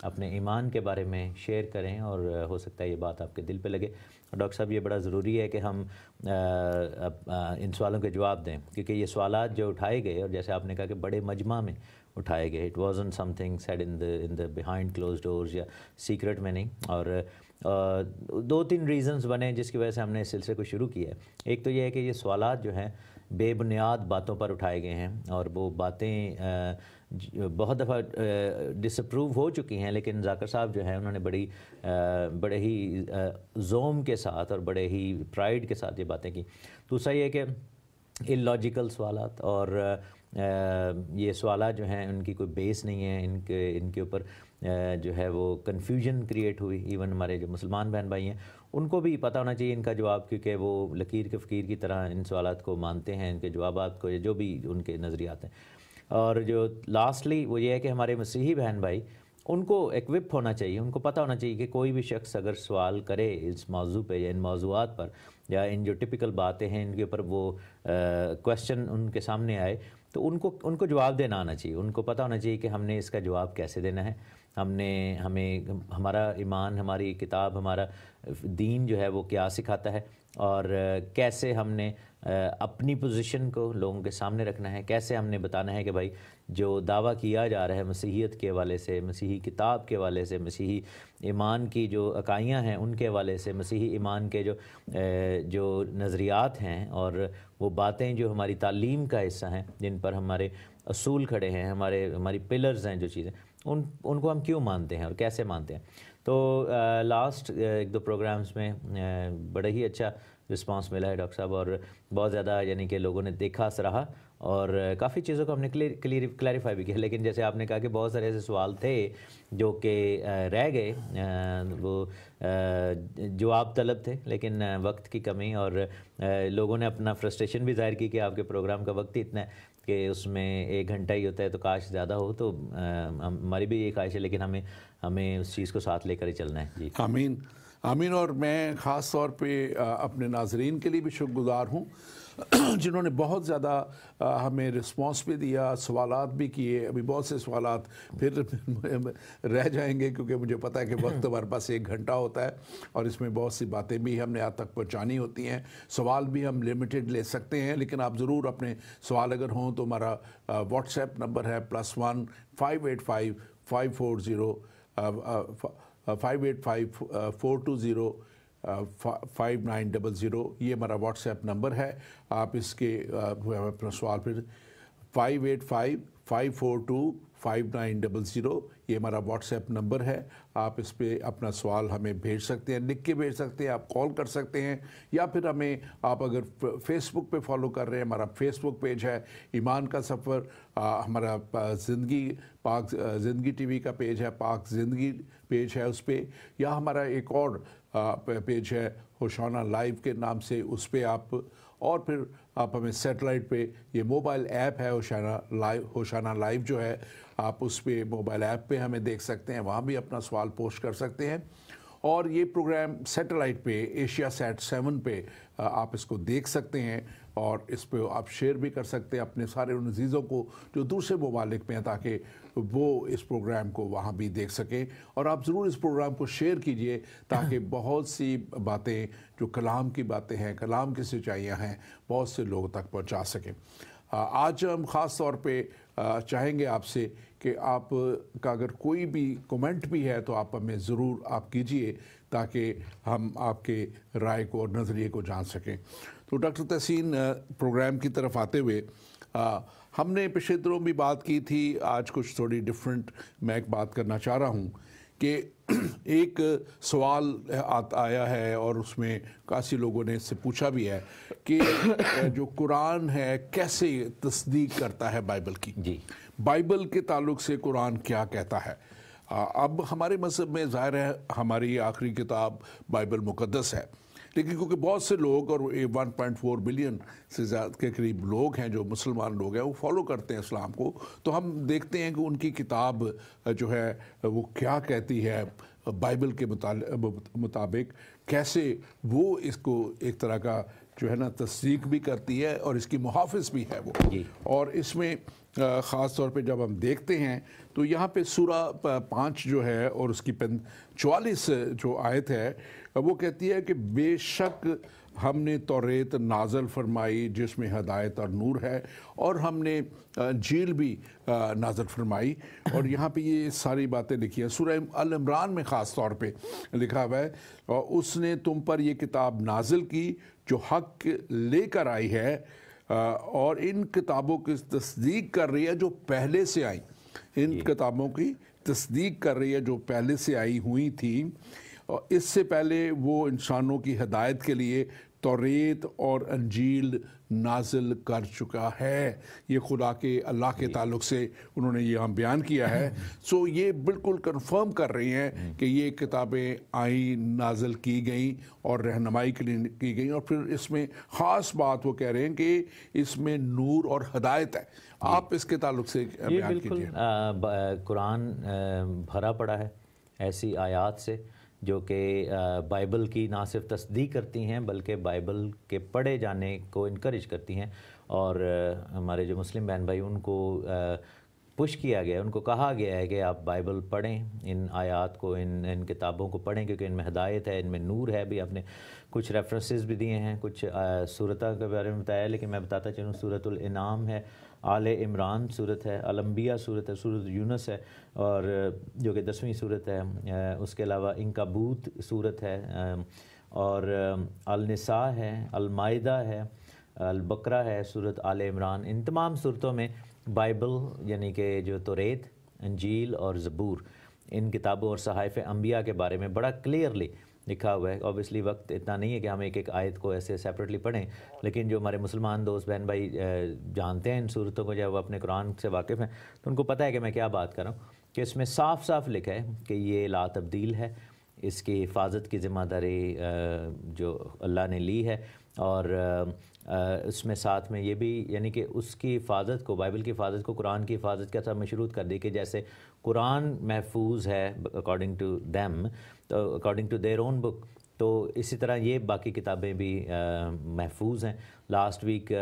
اپنے ایمان کے بارے میں شیئر کریں، اور ہو سکتا ہے یہ بات آپ کے دل پہ لگے۔ اور ڈاکٹر صاحب یہ بڑا ضروری ہے کہ ہم ان سوالوں کے جواب دیں، کیونکہ یہ سوالات جو اٹھائے گئے، اور جیسے آپ نے کہا کہ بڑے مجمع میں اٹھائے گئے، it wasn't something said in the behind closed doors یا سیکرٹ میں نہیں۔ اور 2-3 ریزنز بنے جس کی وجہ سے ہم نے اس سلسلے کو شروع کیا ہے۔ ایک تو یہ ہے کہ یہ سوالات جو ہیں بے بنیاد باتوں پر اٹھائے گئے ہیں، اور وہ باتیں بہت دفعہ ڈس اپروو ہو چکی ہیں، لیکن ذاکر صاحب جو ہیں انہوں نے بڑے ہی زوم کے ساتھ اور بڑے ہی پرائیڈ کے ساتھ یہ باتیں کی۔ دوسرا یہ کہ اللاجیکل سوالات، اور یہ سوالات جو ہیں ان کی کوئی بیس نہیں ہے، ان کے اوپر جو ہے وہ کنفیوژن کریٹ ہوئی۔ ایون ہمارے جو مسلمان بہن بھائی ہیں ان کو بھی پتہ ہونا چاہیے ان کا جواب، کیونکہ وہ لکیر کے فقیر کی طرح ان سوالات کو مانتے ہیں، ان کے جوابات کو، جو بھی ان کے نظریات ہیں۔ اور جو لاسٹلی وہ یہ ہے کہ ہمارے مسیحی بہن بھائی ان کو ایکوپ ہونا چاہیے، ان کو پتہ ہونا چاہیے کہ کوئی بھی شخص اگر سوال کرے اس موضوع پہ یا ان موضوعات پر یا ان جو ٹپیکل باتیں ہیں ان کے اوپر وہ کویسچن ان کے سامنے آئے، تو ان کو جواب دینا آنا چاہیے۔ ان کو پتہ ہونا چاہیے کہ ہم نے اس کا جواب کیسے دینا ہے، ہمیں ہمارا ایمان، ہماری کتاب، ہمارا دین جو ہے وہ کیا سکھاتا ہے، اور کیسے ہم نے اپنی پوزیشن کو لوگوں کے سامنے رکھنا ہے، کیسے ہم نے بتانا ہے کہ بھائی جو دعویٰ کیا جا رہا ہے مسیحیت کے حوالے سے، مسیحی کتاب کے حوالے سے، مسیحی ایمان کی جو عقائیاں ہیں ان کے حوالے سے، مسیحی ایمان کے جو نظریات ہیں اور وہ باتیں جو ہماری تعلیم کا حصہ ہیں، جن پر ہمارے اصول کھڑے ہیں، ہماری پلرز ہیں جو چیزیں، ان کو ہم کیوں مانتے ہیں اور کیسے مانتے ہیں۔ تو لاسٹ 1-2 پروگرامز میں بڑا ہی اچھا رسپانس ملا ہے ڈاکٹر صاحب، اور بہت زیادہ یعنی کہ لوگوں نے دیکھا سراہا، اور کافی چیزوں کو ہم نے کلیریفائی بھی کیا۔ لیکن جیسے آپ نے کہا کہ بہت سارے ایسے سوال تھے جو کہ رہ گئے، وہ جواب طلب تھے، لیکن وقت کی کمی، اور لوگوں نے اپنا فرسٹریشن بھی ظاہر کی کہ آپ کے پروگرام کا وقت ہی اتنا ہے کہ اس میں 1 گھنٹہ ہی ہوتا ہے، تو کاش زیادہ ہو۔ تو ہماری بھی یہ خواہش ہے، لیکن ہمیں اس چیز کو ساتھ لے کر ہی چلنا ہے۔ جی آمین آمین۔ اور میں خاص طور پہ اپنے ناظرین کے لیے بھی شکر گزار ہوں جنہوں نے بہت زیادہ ہمیں رسپانس بھی دیا، سوالات بھی کیے۔ ابھی بہت سے سوالات پھر رہ جائیں گے، کیونکہ مجھے پتہ ہے کہ وقت ہمارے پاس 1 گھنٹہ ہوتا ہے، اور اس میں بہت سی باتیں بھی ہم نے آپ تک پہنچانی ہوتی ہیں۔ سوال بھی ہم لمیٹڈ لے سکتے ہیں، لیکن آپ ضرور اپنے سوال اگر ہوں تو ہمارا واٹس ایپ نمبر ہے +1 585 540 585 420 5900۔ یہ ہمارا واٹس ایپ نمبر ہے۔ آپ اس کے اپنا سوال پھر 585 542 5900، یہ ہمارا واٹس ایپ نمبر ہے۔ آپ اس پہ اپنا سوال ہمیں بھیج سکتے ہیں، لکھ کے بھیج سکتے ہیں، آپ کال کر سکتے ہیں، یا پھر ہمیں آپ اگر فیس بک پہ فالو کر رہے ہیں، ہمارا فیس بک پیج ہے ایمان کا سفر، ہمارا زندگی ٹی وی کا پیج ہے، پاک زندگی پیج ہے اس پہ، یا ہمارا ایک اور پیج ہے ہوشانہ لائیو کے نام سے، اس پہ آپ، اور پھر آپ ہمیں سیٹلائٹ پہ یہ موبائل ایپ ہے ہوشانہ لائیو جو ہے، آپ اس پہ موبائل ایپ پہ ہمیں دیکھ سکتے ہیں، وہاں بھی اپنا سوال پوسٹ کر سکتے ہیں۔ اور یہ پروگرام سیٹلائٹ پہ ایشیا سیٹ 7 پہ آپ اس کو دیکھ سکتے ہیں، اور اس پہ آپ شیئر بھی کر سکتے ہیں اپنے سارے ان عزیزوں کو جو دوسرے ممالک میں ہیں، تاکہ وہ اس پروگرام کو وہاں بھی دیکھ سکیں۔ اور آپ ضرور اس پروگرام کو شیئر کیجئے تاکہ بہت سی باتیں جو کلام کی باتیں ہیں، کلام کی سچائیاں ہیں، بہت سے لوگوں تک پہنچا سکیں۔ آج ہم خاص طور پہ چاہیں گے آپ سے کہ آپ کا اگر کوئی بھی کومنٹ بھی ہے تو آپ ہمیں ضرور آپ کیجئے، تاکہ ہم آپ کے رائے کو اور نظریے کو جان سکیں۔ تو ڈاکٹر تحسین، پروگرام کی طرف آتے ہوئے ہم نے پچھلے دنوں بھی بات کی تھی، آج کچھ تھوڑی ڈیفرنٹ میں ایک بات کرنا چاہ رہا ہوں کہ ایک سوال آیا ہے، اور اس میں کافی لوگوں نے اس سے پوچھا بھی ہے کہ جو قرآن ہے کیسے تصدیق کرتا ہے بائبل کی، جی بائبل کے تعلق سے قرآن کیا کہتا ہے۔ اب ہمارے مذہب میں ظاہر ہے ہماری آخری کتاب بائبل مقدس ہے، لیکن کیونکہ بہت سے لوگ، اور 1.4 بلین سے زیادہ کے قریب لوگ ہیں جو مسلمان لوگ ہیں، وہ فالو کرتے ہیں اسلام کو، تو ہم دیکھتے ہیں کہ ان کی کتاب جو ہے وہ کیا کہتی ہے بائبل کے مطابق، کیسے وہ اس کو ایک طرح کا جو ہے نا تصدیق بھی کرتی ہے اور اس کی محافظ بھی ہے وہ. اور اس میں خاص طور پہ جب ہم دیکھتے ہیں تو یہاں پہ سورہ 5 جو ہے اور اس کی 44 جو آیت ہے وہ کہتی ہے کہ بے شک ہم نے توریت نازل فرمائی جس میں ہدایت اور نور ہے، اور ہم نے انجیل بھی نازل فرمائی. اور یہاں پہ یہ ساری باتیں لکھی ہیں. سورہ ال عمران میں خاص طور پہ لکھا ہوا ہے اور اس نے تم پر یہ کتاب نازل کی جو حق لے کر آئی ہے اور ان کتابوں کی تصدیق کر رہی ہے جو پہلے سے آئیں. ان کتابوں کی تصدیق کر رہی ہے جو پہلے سے آئی ہوئی تھیں. اور اس سے پہلے وہ انسانوں کی ہدایت کے لیے توریت اور انجیل نازل کر چکا ہے. یہ خدا کے اللہ کے تعلق سے انہوں نے یہاں بیان کیا ہے. سو یہ بالکل کنفرم کر رہی ہیں کہ یہ کتابیں آئیں، نازل کی گئیں اور رہنمائی کے لیے کی گئیں. اور پھر اس میں خاص بات وہ کہہ رہے ہیں کہ اس میں نور اور ہدایت ہے. آپ اس کے تعلق سے بیان کیجیے. قرآن بھرا پڑا ہے ایسی آیات سے جو کہ بائبل کی نہ صرف تصدیق کرتی ہیں بلکہ بائبل کے پڑھے جانے کو انکریج کرتی ہیں. اور ہمارے جو مسلم بہن بھائی ان کو پش کیا گیا ہے، ان کو کہا گیا ہے کہ آپ بائبل پڑھیں، ان آیات کو، ان کتابوں کو پڑھیں کیونکہ ان میں ہدایت ہے، ان میں نور ہے. بھی آپ نے کچھ ریفرنسز بھی دیے ہیں، کچھ صورتوں کے بارے میں بتایا، لیکن میں بتاتا چلوں سورۃ الانعام ہے، آل عمران صورت ہے، الانبیاء صورت ہے، سورۃ یونس ہے اور جو کہ 10ویں صورت ہے. اس کے علاوہ عنکبوت صورت ہے اور النساء ہے، المائدہ ہے، البقرہ ہے، صورت آل عمران. ان تمام صورتوں میں بائبل یعنی کہ جو توریت، انجیل اور زبور، ان کتابوں اور صحائف انبیاء کے بارے میں بڑا کلیئرلی لکھا ہوا ہے. اوبیسلی وقت اتنا نہیں ہے کہ ہم ایک ایک آیت کو ایسے سیپریٹلی پڑھیں، لیکن جو ہمارے مسلمان دوست بہن بھائی جانتے ہیں ان صورتوں کو، جب وہ اپنے قرآن سے واقف ہیں تو ان کو پتہ ہے کہ میں کیا بات کر رہا ہوں، کہ اس میں صاف صاف لکھا ہے کہ یہ لا تبدیل ہے. اس کی حفاظت کی ذمہ داری جو اللہ نے لی ہے، اور اس میں ساتھ میں یہ بھی یعنی کہ اس کی حفاظت کو، بائبل کی حفاظت کو قرآن کی حفاظت کے ساتھ مشروط کر دی کہ جیسے قرآن محفوظ ہے اکارڈنگ ٹو دیم، تو اکارڈنگ ٹو دیئر اون بک، تو اسی طرح یہ باقی کتابیں بھی محفوظ ہیں. لاسٹ ویک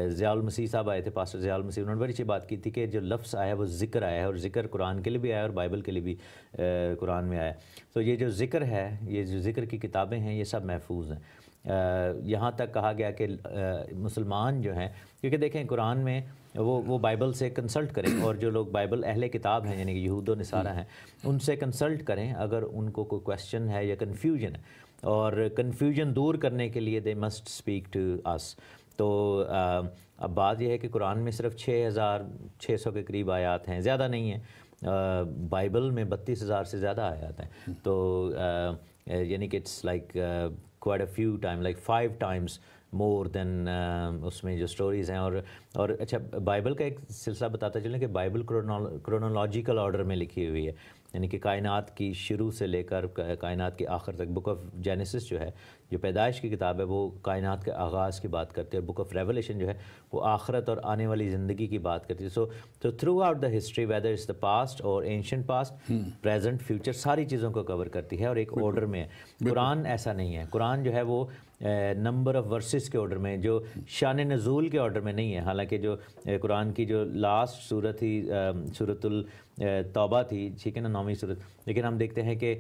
ضیاء المسیح صاحب آئے تھے، پاسٹر ضیاء المسیح، انہوں نے بڑی اچھی بات کی تھی کہ جو لفظ آیا ہے وہ ذکر آیا ہے، اور ذکر قرآن کے لیے بھی آیا ہے اور بائبل کے لیے بھی قرآن میں آیا ہے. تو یہ جو ذکر ہے، یہ جو ذکر کی کتابیں ہیں، یہ سب محفوظ ہیں. یہاں تک کہا گیا کہ مسلمان جو ہیں، کیونکہ دیکھیں قرآن میں وہ بائبل سے کنسلٹ کریں، اور جو لوگ بائبل اہل کتاب ہیں یعنی کہ یہود و نصارہ ہیں، ان سے کنسلٹ کریں اگر ان کو کوئی کویسچن ہے یا کنفیوژن ہے. اور کنفیوژن دور کرنے کے لیے دے مسٹ اسپیک ٹو اس. تو اب بات یہ ہے کہ قرآن میں صرف 6600 کے قریب آیات ہیں، زیادہ نہیں ہیں. بائبل میں 32,000 سے زیادہ آیات ہیں. تو یعنی کہ it's like quite a few times, like 5 times more than اس میں جو سٹوریز ہیں. اور اچھا، بائبل کا ایک سلسلہ بتاتا چلیں کہ بائبل کرونالوجیکل آرڈر میں لکھی ہوئی ہے، یعنی کہ کائنات کی شروع سے لے کر کائنات کے آخر تک. بک آف جینیسس جو ہے، جو پیدائش کی کتاب ہے، وہ کائنات کے آغاز کی بات کرتے ہیں، اور بک آف ریولیشن جو ہے وہ آخرت اور آنے والی زندگی کی بات کرتی ہے. So through out the history, weather is the past اور اینشنٹ پاسٹ، پریزنٹ، فیوچر، ساری چیزوں کو کور کرتی ہے اور ایک آرڈر میں ہے. قرآن ایسا نہیں ہے. قرآن جو ہے وہ نمبر آف ورسز کے آرڈر میں، جو شان نزول کے آرڈر میں نہیں ہے. حالانکہ جو قرآن کی جو لاسٹ صورت تھی سورۃ التوبہ تھی، ٹھیک ہے نا، 9ویں صورت، لیکن ہم دیکھتے ہیں کہ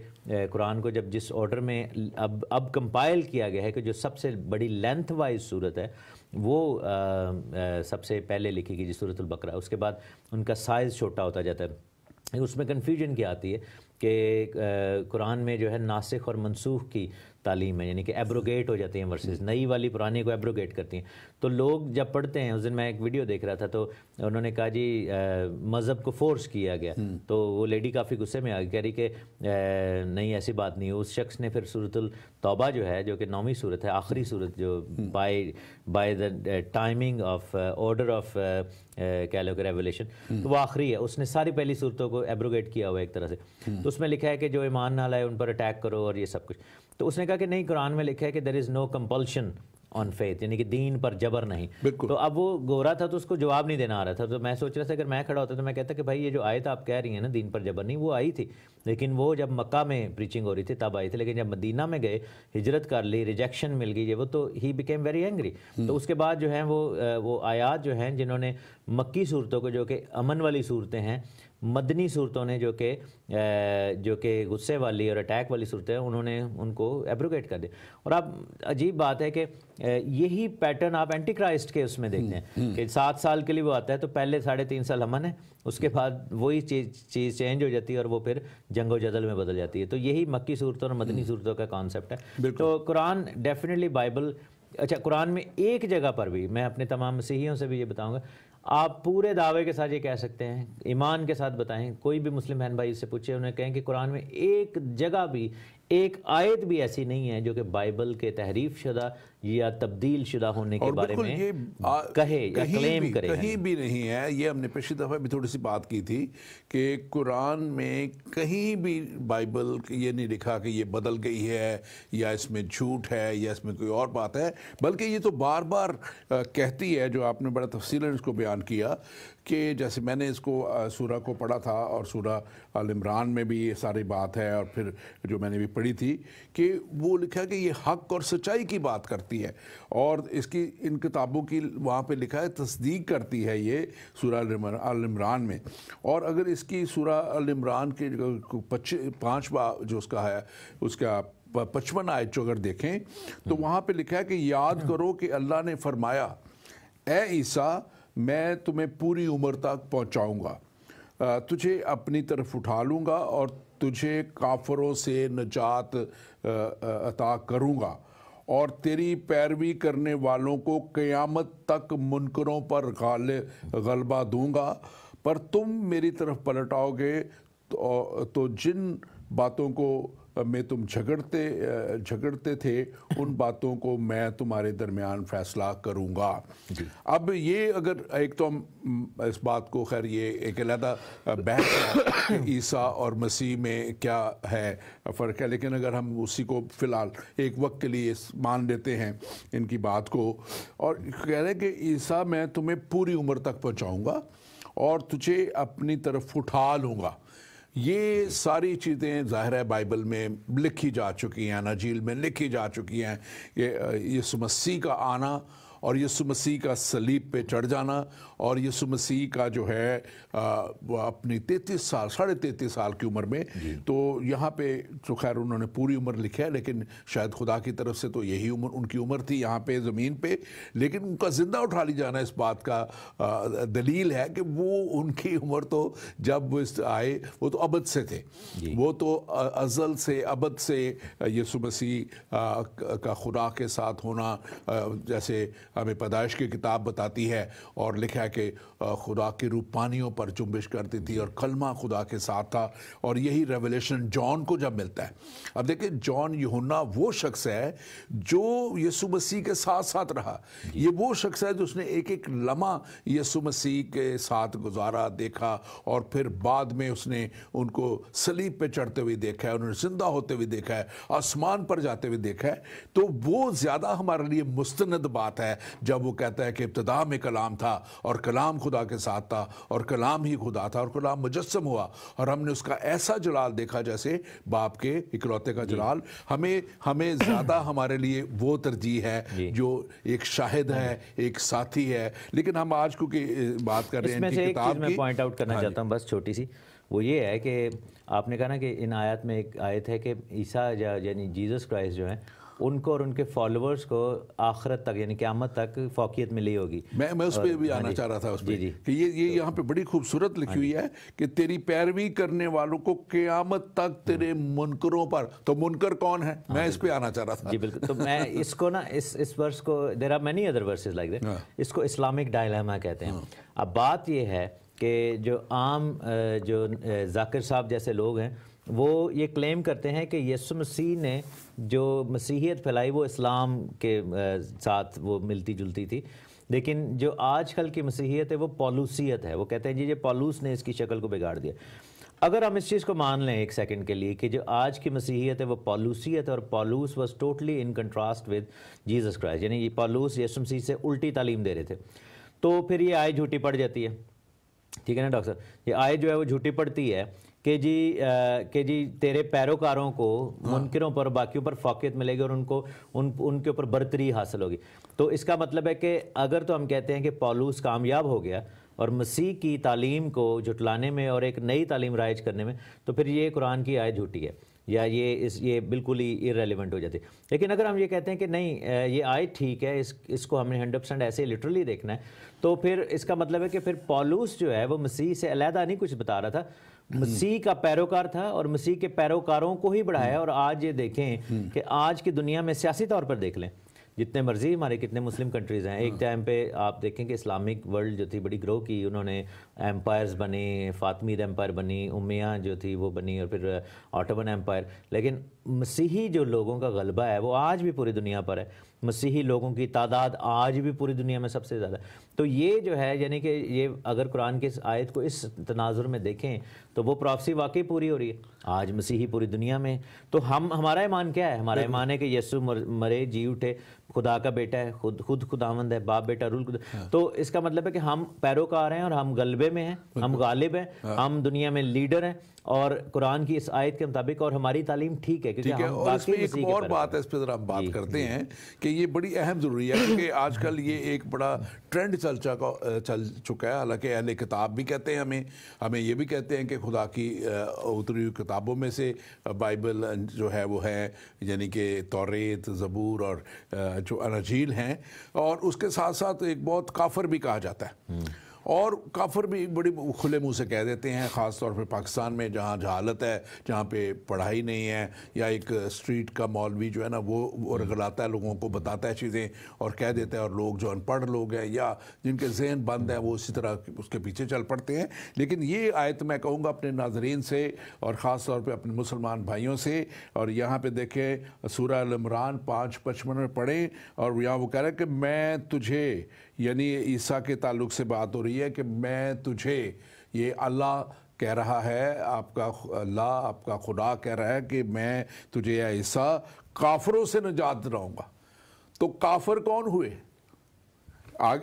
قرآن کو جب جس آرڈر میں اب کمپائل کیا گیا ہے کہ جو سب سے بڑی لینتھ وائز صورت ہے وہ سب سے پہلے لکھی گئی، سورۃ البقرہ. اس کے بعد ان کا سائز چھوٹا ہوتا جاتا ہے. اس میں کنفیوژن کیا آتی ہے کہ قرآن میں جو ہے ناسخ اور منسوخ کی تعلیم ہے، یعنی کہ ایبروگیٹ ہو جاتی ہیں ورسز، نئی والی پرانی کو ایبروگیٹ کرتی ہیں. تو لوگ جب پڑھتے ہیں، اس دن میں ایک ویڈیو دیکھ رہا تھا تو انہوں نے کہا جی مذہب کو فورس کیا گیا، تو وہ لیڈی کافی غصے میں آ گئی، کہہ رہی کہ نہیں ایسی بات نہیں. اس شخص نے پھر سورۃ التوبہ جو ہے، جو کہ 9ویں صورت ہے، آخری صورت، جو by the timing of order of کہہ لو کہ ریولیشن، تو وہ آخری ہے. اس نے ساری پہلی صورتوں کو ایبروگیٹ کیا ہوا ہے ایک طرح سے. تو اس میں لکھا ہے کہ جو ایمان نہ لائے ان پر اٹیک کرو اور یہ سب کچھ. تو اس نے کہا کہ نہیں، قرآن میں لکھا ہے کہ دیر از نو کمپلشن آن فیتھ، یعنی کہ دین پر جبر نہیں. بالکل. تو اب وہ گورا تھا تو اس کو جواب نہیں دینا آ رہا تھا. تو میں سوچ رہا تھا اگر میں کھڑا ہوتا تو میں کہتا کہ بھائی یہ جو آیت آپ کہہ رہی ہیں نا دین پر جبر نہیں، وہ آئی تھی لیکن وہ جب مکہ میں پریچنگ ہو رہی تھی تب آئی تھی، لیکن جب مدینہ میں گئے ہجرت کر لی، ریجیکشن مل گئی وہ تو ہی بیکیم ویری اینگری. تو اس کے بعد جو ہیں وہ آیات جو ہیں جنہوں نے مکی صورتوں کو جو کہ امن والی صورتیں ہیں، مدنی صورتوں نے جو کہ غصے والی اور اٹیک والی صورتیں ہیں، انہوں نے ان کو ایبروگیٹ کر دیا. اور اب عجیب بات ہے کہ یہی پیٹرن آپ اینٹی کرائسٹ کے اس میں دیکھتے ہیں کہ 7 سال کے لیے وہ آتا ہے تو پہلے 3.5 سال امن ہے، اس کے بعد وہی چیز چینج ہو جاتی ہے اور وہ پھر جنگ و جدل میں بدل جاتی ہے. تو یہی مکی صورتوں اور مدنی صورتوں کا کانسیپٹ ہے. تو قرآن ڈیفینیٹلی بائبل، اچھا قرآن میں ایک جگہ پر بھی میں اپنے تمام مسیحیوں سے بھی یہ بتاؤں گا، آپ پورے دعوے کے ساتھ یہ کہہ سکتے ہیں، ایمان کے ساتھ بتائیں، کوئی بھی مسلم بہن بھائی سے پوچھے انہیں کہیں کہ قرآن میں ایک جگہ بھی ایک آیت بھی ایسی نہیں ہے جو کہ بائبل کے تحریف شدہ یا تبدیل شدہ ہونے کے بارے میں کہے یا کلیم کرے. کہیں بھی نہیں ہے. یہ ہم نے پچھلی دفعہ بھی تھوڑی سی بات کی تھی کہ قرآن میں کہیں بھی بائبل یہ نہیں لکھا کہ یہ بدل گئی ہے یا اس میں جھوٹ ہے یا اس میں کوئی اور بات ہے، بلکہ یہ تو بار بار کہتی ہے، جو آپ نے بڑا تفصیلاً اس کو بیان کیا کہ جیسے میں نے اس کو سورہ کو پڑھا تھا اور سورہ آل عمران میں بھی یہ ساری بات ہے، اور پھر جو میں نے بھی پڑھی تھی کہ وہ لکھا کہ یہ حق اور سچائی کی بات کرتی ہے، اور اس کی ان کتابوں کی وہاں پہ لکھا ہے تصدیق کرتی ہے یہ سورہ آل عمران میں. اور اگر اس کی سورہ آل عمران کے 5واں جو اس کا ہے اس کا 55 آیت جو اگر دیکھیں تو وہاں پہ لکھا ہے کہ یاد کرو کہ اللہ نے فرمایا اے عیسیٰ میں تمہیں پوری عمر تک پہنچاؤں گا، تجھے اپنی طرف اٹھا لوں گا اور تجھے کافروں سے نجات عطا کروں گا اور تیری پیروی کرنے والوں کو قیامت تک منکروں پر غلبہ دوں گا. پر تم میری طرف پلٹ آؤ گے تو جن باتوں کو میں تم جھگڑتے تھے ان باتوں کو میں تمہارے درمیان فیصلہ کروں گا. اب یہ اگر ایک تو ہم اس بات کو، خیر یہ ایک علیحدہ بحث ہے کہ عیسیٰ اور مسیح میں کیا ہے فرق ہے، لیکن اگر ہم اسی کو فی الحال ایک وقت کے لیے مان لیتے ہیں ان کی بات کو، اور کہہ رہے ہیں کہ عیسیٰ میں تمہیں پوری عمر تک پہنچاؤں گا اور تجھے اپنی طرف اٹھا لوں گا. یہ ساری چیزیں ظاہر ہے بائبل میں لکھی جا چکی ہیں، اناجیل میں لکھی جا چکی ہیں. یسوع مسیح کا آنا اور یسوع مسیح کا صلیب پہ چڑھ جانا اور یسوع مسیح کا جو ہے وہ اپنی 33 سال کی عمر میں، تو یہاں پہ تو خیر انہوں نے پوری عمر لکھا ہے، لیکن شاید خدا کی طرف سے تو یہی عمر ان کی عمر تھی یہاں پہ زمین پہ. لیکن ان کا زندہ اٹھا لی جانا اس بات کا دلیل ہے کہ وہ ان کی عمر تو جب وہ آئے وہ تو ابد سے تھے، وہ تو ازل سے ابد سے یسوع مسیح کا خدا کے ساتھ ہونا، جیسے ہمیں پیدائش کی کتاب بتاتی ہے اور لکھا ہے کہ خدا کی روح پانیوں پر جنبش کرتی تھی اور کلمہ خدا کے ساتھ تھا. اور یہی ریولیشن جان کو جب ملتا ہے، اب دیکھیں جان یوحنا وہ شخص ہے جو یسوع مسیح کے ساتھ ساتھ رہا. یہ وہ شخص ہے جس نے ایک ایک لمحہ یسوع مسیح کے ساتھ گزارا، دیکھا، اور پھر بعد میں اس نے ان کو صلیب پہ چڑھتے ہوئے دیکھا ہے، انہوں نے زندہ ہوتے ہوئے دیکھا ہے، آسمان پر جاتے ہوئے دیکھا ہے. تو وہ زیادہ ہمارے لیے مستند بات ہے جب وہ کہتا ہے کہ ابتدا میں کلام تھا اور کلام خدا کے ساتھ تھا اور کلام ہی خدا تھا اور کلام مجسم ہوا اور ہم نے اس کا ایسا جلال دیکھا جیسے باپ کے اکلوتے کا جلال. ہمیں زیادہ ہمارے لیے وہ ترجیح ہے جو ایک شاہد ہے، ایک ساتھی ہے. لیکن ہم آج کو بات کر رہے ہیں اس میں سے ایک چیز میں پوائنٹ آؤٹ کرنا چاہتا ہوں بس چھوٹی سی، وہ یہ ہے کہ آپ نے کہا نا کہ ان آیات میں ایک آیت ہے کہ عیسیٰ یعنی جیزس کرائسٹ جو ہیں ان کو اور ان کے فالوورز کو آخرت تک یعنی قیامت تک فوقیت ملی ہوگی. میں اس پہ بھی آنا چاہ رہا تھا اس پہ کہ یہ یہاں پہ بڑی خوبصورت لکھی ہوئی ہے کہ تیری پیروی کرنے والوں کو قیامت تک تیرے منکروں پر. تو منکر کون ہے؟ میں اس پہ آنا چاہ رہا تھا. جی بالکل. تو میں اس کو نا اس ورس کو there are many other verses like that, اس کو اسلامک ڈائلیما کہتے ہیں. اب بات یہ ہے کہ جو عام جو ذاکر صاحب جیسے لوگ ہیں وہ یہ کلیم کرتے ہیں کہ یسوع مسیح نے جو مسیحیت پھیلائی وہ اسلام کے ساتھ وہ ملتی جلتی تھی، لیکن جو آج کل کی مسیحیت ہے وہ پولوسیت ہے. وہ کہتے ہیں جی یہ پولوس نے اس کی شکل کو بگاڑ دیا. اگر ہم اس چیز کو مان لیں ایک سیکنڈ کے لیے کہ جو آج کی مسیحیت ہے وہ پالوسیت ہے، اور پالوس was totally in contrast with Jesus Christ, یعنی یہ پالوس یسوع مسیح سے الٹی تعلیم دے رہے تھے، تو پھر یہ آیت جھوٹی پڑ جاتی ہے، ٹھیک ہے نا ڈاکٹر صاحب؟ یہ آیت جو ہے وہ جھوٹی پڑتی ہے کہ جی تیرے پیروکاروں کو منکروں پر باقیوں پر فوقیت ملے گی اور ان کے اوپر برتری حاصل ہوگی. تو اس کا مطلب ہے کہ اگر تو ہم کہتے ہیں کہ پالوس کامیاب ہو گیا اور مسیح کی تعلیم کو جھٹلانے میں اور ایک نئی تعلیم رائج کرنے میں، تو پھر یہ قرآن کی آیت جھوٹی ہے یا یہ بالکل ہی ایرریلیونٹ ہو جاتی ہے. لیکن اگر ہم یہ کہتے ہیں کہ نہیں یہ آیت ٹھیک ہے، اس کو ہم نے 100% ایسے لٹرلی دیکھنا ہے، تو پھر اس کا مطلب ہے کہ پھر پالوس جو ہے وہ مسیح سے علیحدہ نہیں کچھ بتا رہا تھا، مسیح کا پیروکار تھا اور مسیح کے پیروکاروں کو ہی بڑھایا. اور آج یہ دیکھیں کہ آج کی دنیا میں سیاسی طور پر دیکھ لیں، جتنے مرضی ہمارے کتنے مسلم کنٹریز ہیں، ایک ٹائم پہ آپ دیکھیں کہ اسلامک ورلڈ جو تھی بڑی گرو کی، انہوں نے ایمپائرز بنے، فاطمید ایمپائر بنی، امیہ جو تھی وہ بنی، اور پھر آٹومن ایمپائر. لیکن مسیحی جو لوگوں کا غلبہ ہے وہ آج بھی پوری دنیا پر ہے، مسیحی لوگوں کی تعداد آج بھی پوری دنیا میں سب سے زیادہ. تو یہ جو ہے یعنی کہ یہ اگر قرآن کی اس آیت کو اس تناظر میں دیکھیں تو وہ پروفیسی واقعی پوری ہو رہی ہے. آج مسیحی پوری دنیا میں، تو ہمارا ایمان کیا ہے؟ ہمارا ایمان ہے کہ یسوع مرے جی اٹھے، خدا کا بیٹا ہے، خود خداوند ہے، باپ بیٹا رول خدا. تو اس کا مطلب ہے کہ ہم پیروکار ہیں اور ہم غلبے میں ہیں، ہم غالب ہیں، ہم دنیا میں لیڈر ہیں، اور قرآن کی اس آیت کے مطابق، اور ہماری تعلیم ٹھیک ہے. کیونکہ اور اس میں ایک اور بات ہے، اس پہ ذرا ہم بات کرتے ہیں کہ یہ بڑی اہم ضروری ہے، کیونکہ آج کل یہ ایک بڑا ٹرینڈ چل چکا ہے. حالانکہ اہل کتاب بھی کہتے ہیں ہمیں یہ بھی کہتے ہیں کہ خدا کی اتری ہوئی کتابوں میں سے بائبل جو ہے وہ ہے، یعنی کہ توریت، زبور اور جو اناجیل ہیں، اور اس کے ساتھ ساتھ ایک بہت کافر بھی کہا جاتا ہے. اور کافر بھی بڑی کھلے منہ سے کہہ دیتے ہیں، خاص طور پہ پاکستان میں جہاں جہالت ہے، جہاں پہ پڑھائی نہیں ہے، یا ایک اسٹریٹ کا مولوی جو ہے نا وہ رگلاتا ہے لوگوں کو، بتاتا ہے چیزیں اور کہہ دیتا ہے، اور لوگ جو ان پڑھ لوگ ہیں یا جن کے ذہن بند ہیں وہ اسی طرح اس کے پیچھے چل پڑتے ہیں. لیکن یہ آیت میں کہوں گا اپنے ناظرین سے اور خاص طور پہ اپنے مسلمان بھائیوں سے، اور یہاں پہ دیکھیں سورہ ال عمران 5:55 میں پڑھیں، اور یہاں وہ کہہ رہا ہے کہ میں تجھے، یعنی عیسیٰ کے تعلق سے بات ہو رہی ہے کہ میں تجھے، یہ اللہ کہہ رہا ہے، آپ کا اللہ، آپ کا خدا کہہ رہا ہے کہ میں تجھے یا عیسیٰ کافروں سے نجات دلاؤں گا. تو کافر کون ہوئے؟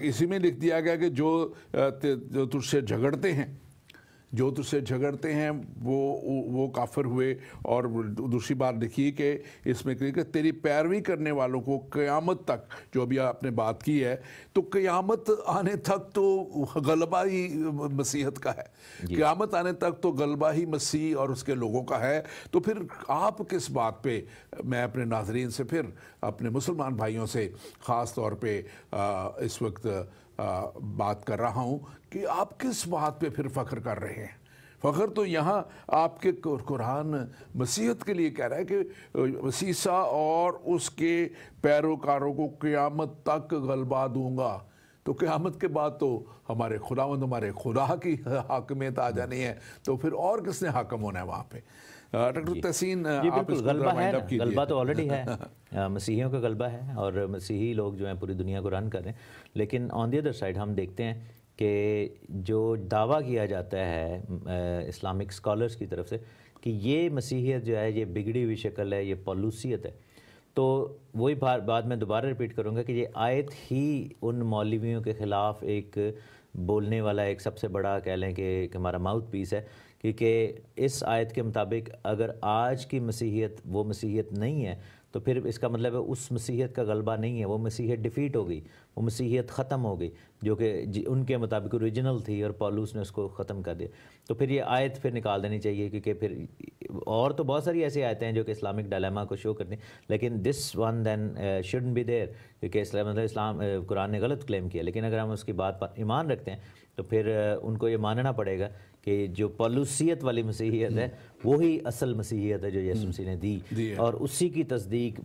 اسی میں لکھ دیا گیا کہ جو تجھ سے جھگڑتے ہیں، جو تجھ سے جھگڑتے ہیں وہ کافر ہوئے. اور دوسری بات لکھی کہ اس میں کہ تیری پیروی کرنے والوں کو قیامت تک، جو ابھی آپ نے بات کی ہے، تو قیامت آنے تک تو غلبہ ہی مسیحت کا ہے. قیامت آنے تک تو غلبہ ہی مسیح اور اس کے لوگوں کا ہے. تو پھر آپ کس بات پہ، میں اپنے ناظرین سے، پھر اپنے مسلمان بھائیوں سے خاص طور پہ اس وقت بات کر رہا ہوں کہ آپ کس بات پہ پھر فخر کر رہے ہیں؟ فخر تو یہاں آپ کے قرآن مسیحت کے لیے کہہ رہا ہے کہ مسیح اور اس کے پیروکاروں کو قیامت تک غلبہ دوں گا. تو قیامت کے بعد تو ہمارے خداوند، ہمارے خدا کی حاکمیت آ جانی ہے، تو پھر اور کس نے حاکم ہونا ہے وہاں پہ؟ ڈاکٹر تحسین، آپ اس کو غلبہ تو آلریڈی ہے، مسیحیوں کا غلبہ ہے، اور مسیحی لوگ جو ہیں پوری دنیا کو رن کر رہے ہیں. لیکن آن دی ادر سائڈ ہم دیکھتے ہیں کہ جو دعویٰ کیا جاتا ہے اسلامک اسکالرس کی طرف سے کہ یہ مسیحیت جو ہے یہ بگڑی ہوئی شکل ہے، یہ پالوسیت ہے، تو وہی بات میں دوبارہ ریپیٹ کروں گا کہ یہ آیت ہی ان مولویوں کے خلاف ایک بولنے والا ایک سب سے بڑا کہہ لیں کہ ہمارا ماؤتھ پیس ہے. کیونکہ اس آیت کے مطابق اگر آج کی مسیحیت وہ مسیحیت نہیں ہے تو پھر اس کا مطلب ہے اس مسیحیت کا غلبہ نہیں ہے، وہ مسیحیت ڈیفیٹ ہو گئی، وہ مسیحیت ختم ہو گئی جو کہ ان کے مطابق اوریجنل تھی، اور پالوس نے اس کو ختم کر دیا. تو پھر یہ آیت پھر نکال دینی چاہیے، کیونکہ پھر اور تو بہت ساری ایسی آیتیں ہیں جو کہ اسلامک ڈائلیما کو شو کرتی ہیں، لیکن this one then shouldn't be there, کیونکہ اسلام قرآن نے غلط کلیم کیا. لیکن اگر ہم اس کی بات پر ایمان رکھتے ہیں تو پھر ان کو یہ ماننا پڑے گا کہ جو پالوسیت والی مسیحیت ہے وہی اصل مسیحیت ہے جو یسوع مسیح نے دی، اور اسی کی تصدیق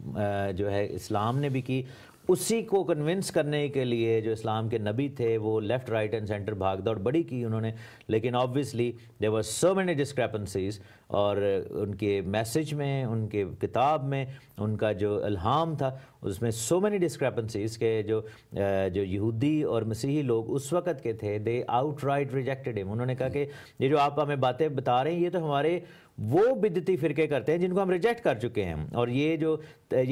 جو ہے اسلام نے بھی کی. اسی کو کنونس کرنے کے لیے جو اسلام کے نبی تھے وہ لیفٹ رائٹ اینڈ سینٹر بھاگ دوڑ بڑی کی انہوں نے، لیکن obviously there were so many discrepancies اور ان کے میسج میں، ان کے کتاب میں ان کا جو الہام تھا اس میں سو مینی ڈسکرپنسیز کے جو یہودی اور مسیحی لوگ اس وقت کے تھے، دے آؤٹ رائٹ ریجیکٹڈ ہم. انہوں نے کہا کہ یہ جو آپ ہمیں باتیں بتا رہے ہیں یہ تو ہمارے وہ بدعتی فرقے کرتے ہیں جن کو ہم ریجیکٹ کر چکے ہیں، اور یہ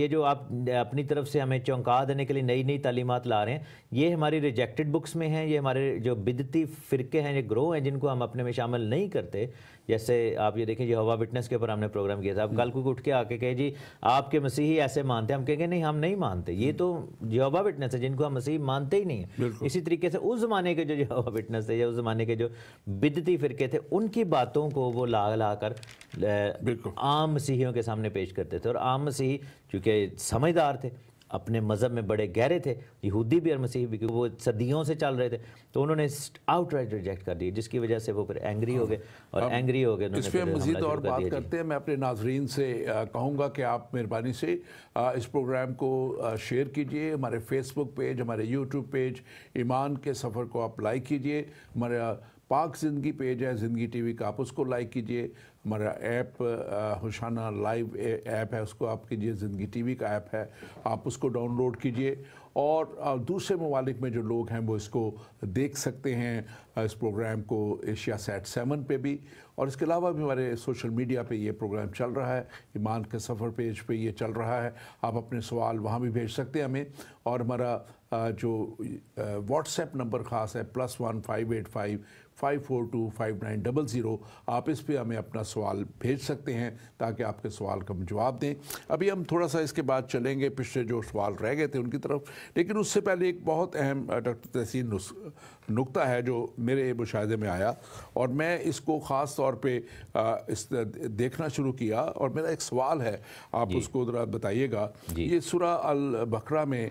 جو آپ اپنی طرف سے ہمیں چونکا دینے کے لیے نئی نئی تعلیمات لا رہے ہیں، یہ ہماری ریجیکٹڈ بکس میں ہیں، یہ ہمارے جو بدعتی فرقے ہیں، یہ گروہ ہیں جن کو ہم اپنے میں شامل نہیں کرتے. جیسے آپ یہ دیکھیں یہوہ وٹنس کے اوپر ہم نے پروگرام کیا تھا. اب کل کو اٹھ کے آ کے کہے جی آپ کے مسیحی ایسے مانتے ہیں، ہم کہیں گے نہیں ہم نہیں مانتے، یہ تو یہوہ وٹنس ہے جن کو ہم مسیحی مانتے ہی نہیں ہیں. اسی طریقے سے اس زمانے کے جو یہوہ وٹنس تھے یا اس زمانے کے جو بدعتی فرقے تھے ان کی باتوں کو وہ لا کر عام مسیحیوں کے سامنے پیش کرتے تھے. اور عام مسیحی چونکہ سمجھدار تھے، اپنے مذہب میں بڑے گہرے تھے، یہودی بھی اور مسیحی بھی، وہ صدیوں سے چل رہے تھے، تو انہوں نے آؤٹ رائٹ ریجیکٹ کر دی، جس کی وجہ سے وہ پھر اینگری ہو گئے اور اینگری ہو گئے. اس پہ مزید اور بات کرتے ہیں. میں اپنے ناظرین سے کہوں گا کہ آپ مہربانی سے اس پروگرام کو شیئر کیجئے. ہمارے فیس بک پیج، ہمارے یوٹیوب پیج ایمان کے سفر کو آپ لائک کیجئے. ہمارا پاک زندگی پیج ہے زندگی ٹی وی کا، آپ اس کو لائک کیجئے. ہمارا ایپ ہوشانہ لائیو ایپ ہے، اس کو آپ کیجئے. زندگی ٹی وی کا ایپ ہے، آپ اس کو ڈاؤن لوڈ کیجئے. اور دوسرے ممالک میں جو لوگ ہیں وہ اس کو دیکھ سکتے ہیں، اس پروگرام کو ایشیا سیٹ 7 پہ بھی. اور اس کے علاوہ بھی ہمارے سوشل میڈیا پہ یہ پروگرام چل رہا ہے، ایمان کے سفر پیج پہ یہ چل رہا ہے. آپ اپنے سوال وہاں بھی بھیج سکتے ہیں ہمیں. اور ہمارا جو واٹس ایپ نمبر خاص ہے +1 585 542 5900، آپ اس پہ ہمیں اپنا سوال بھیج سکتے ہیں تاکہ آپ کے سوال کا ہم جواب دیں. ابھی ہم تھوڑا سا اس کے بعد چلیں گے پچھلے جو سوال رہ گئے تھے ان کی طرف، لیکن اس سے پہلے ایک بہت اہم ڈاکٹر تحسین نقطہ ہے جو میرے مشاہدے میں آیا، اور میں اس کو خاص طور پہ دیکھنا شروع کیا، اور میرا ایک سوال ہے، آپ اس کو ذرا بتائیے گا. یہ سورہ البقرہ میں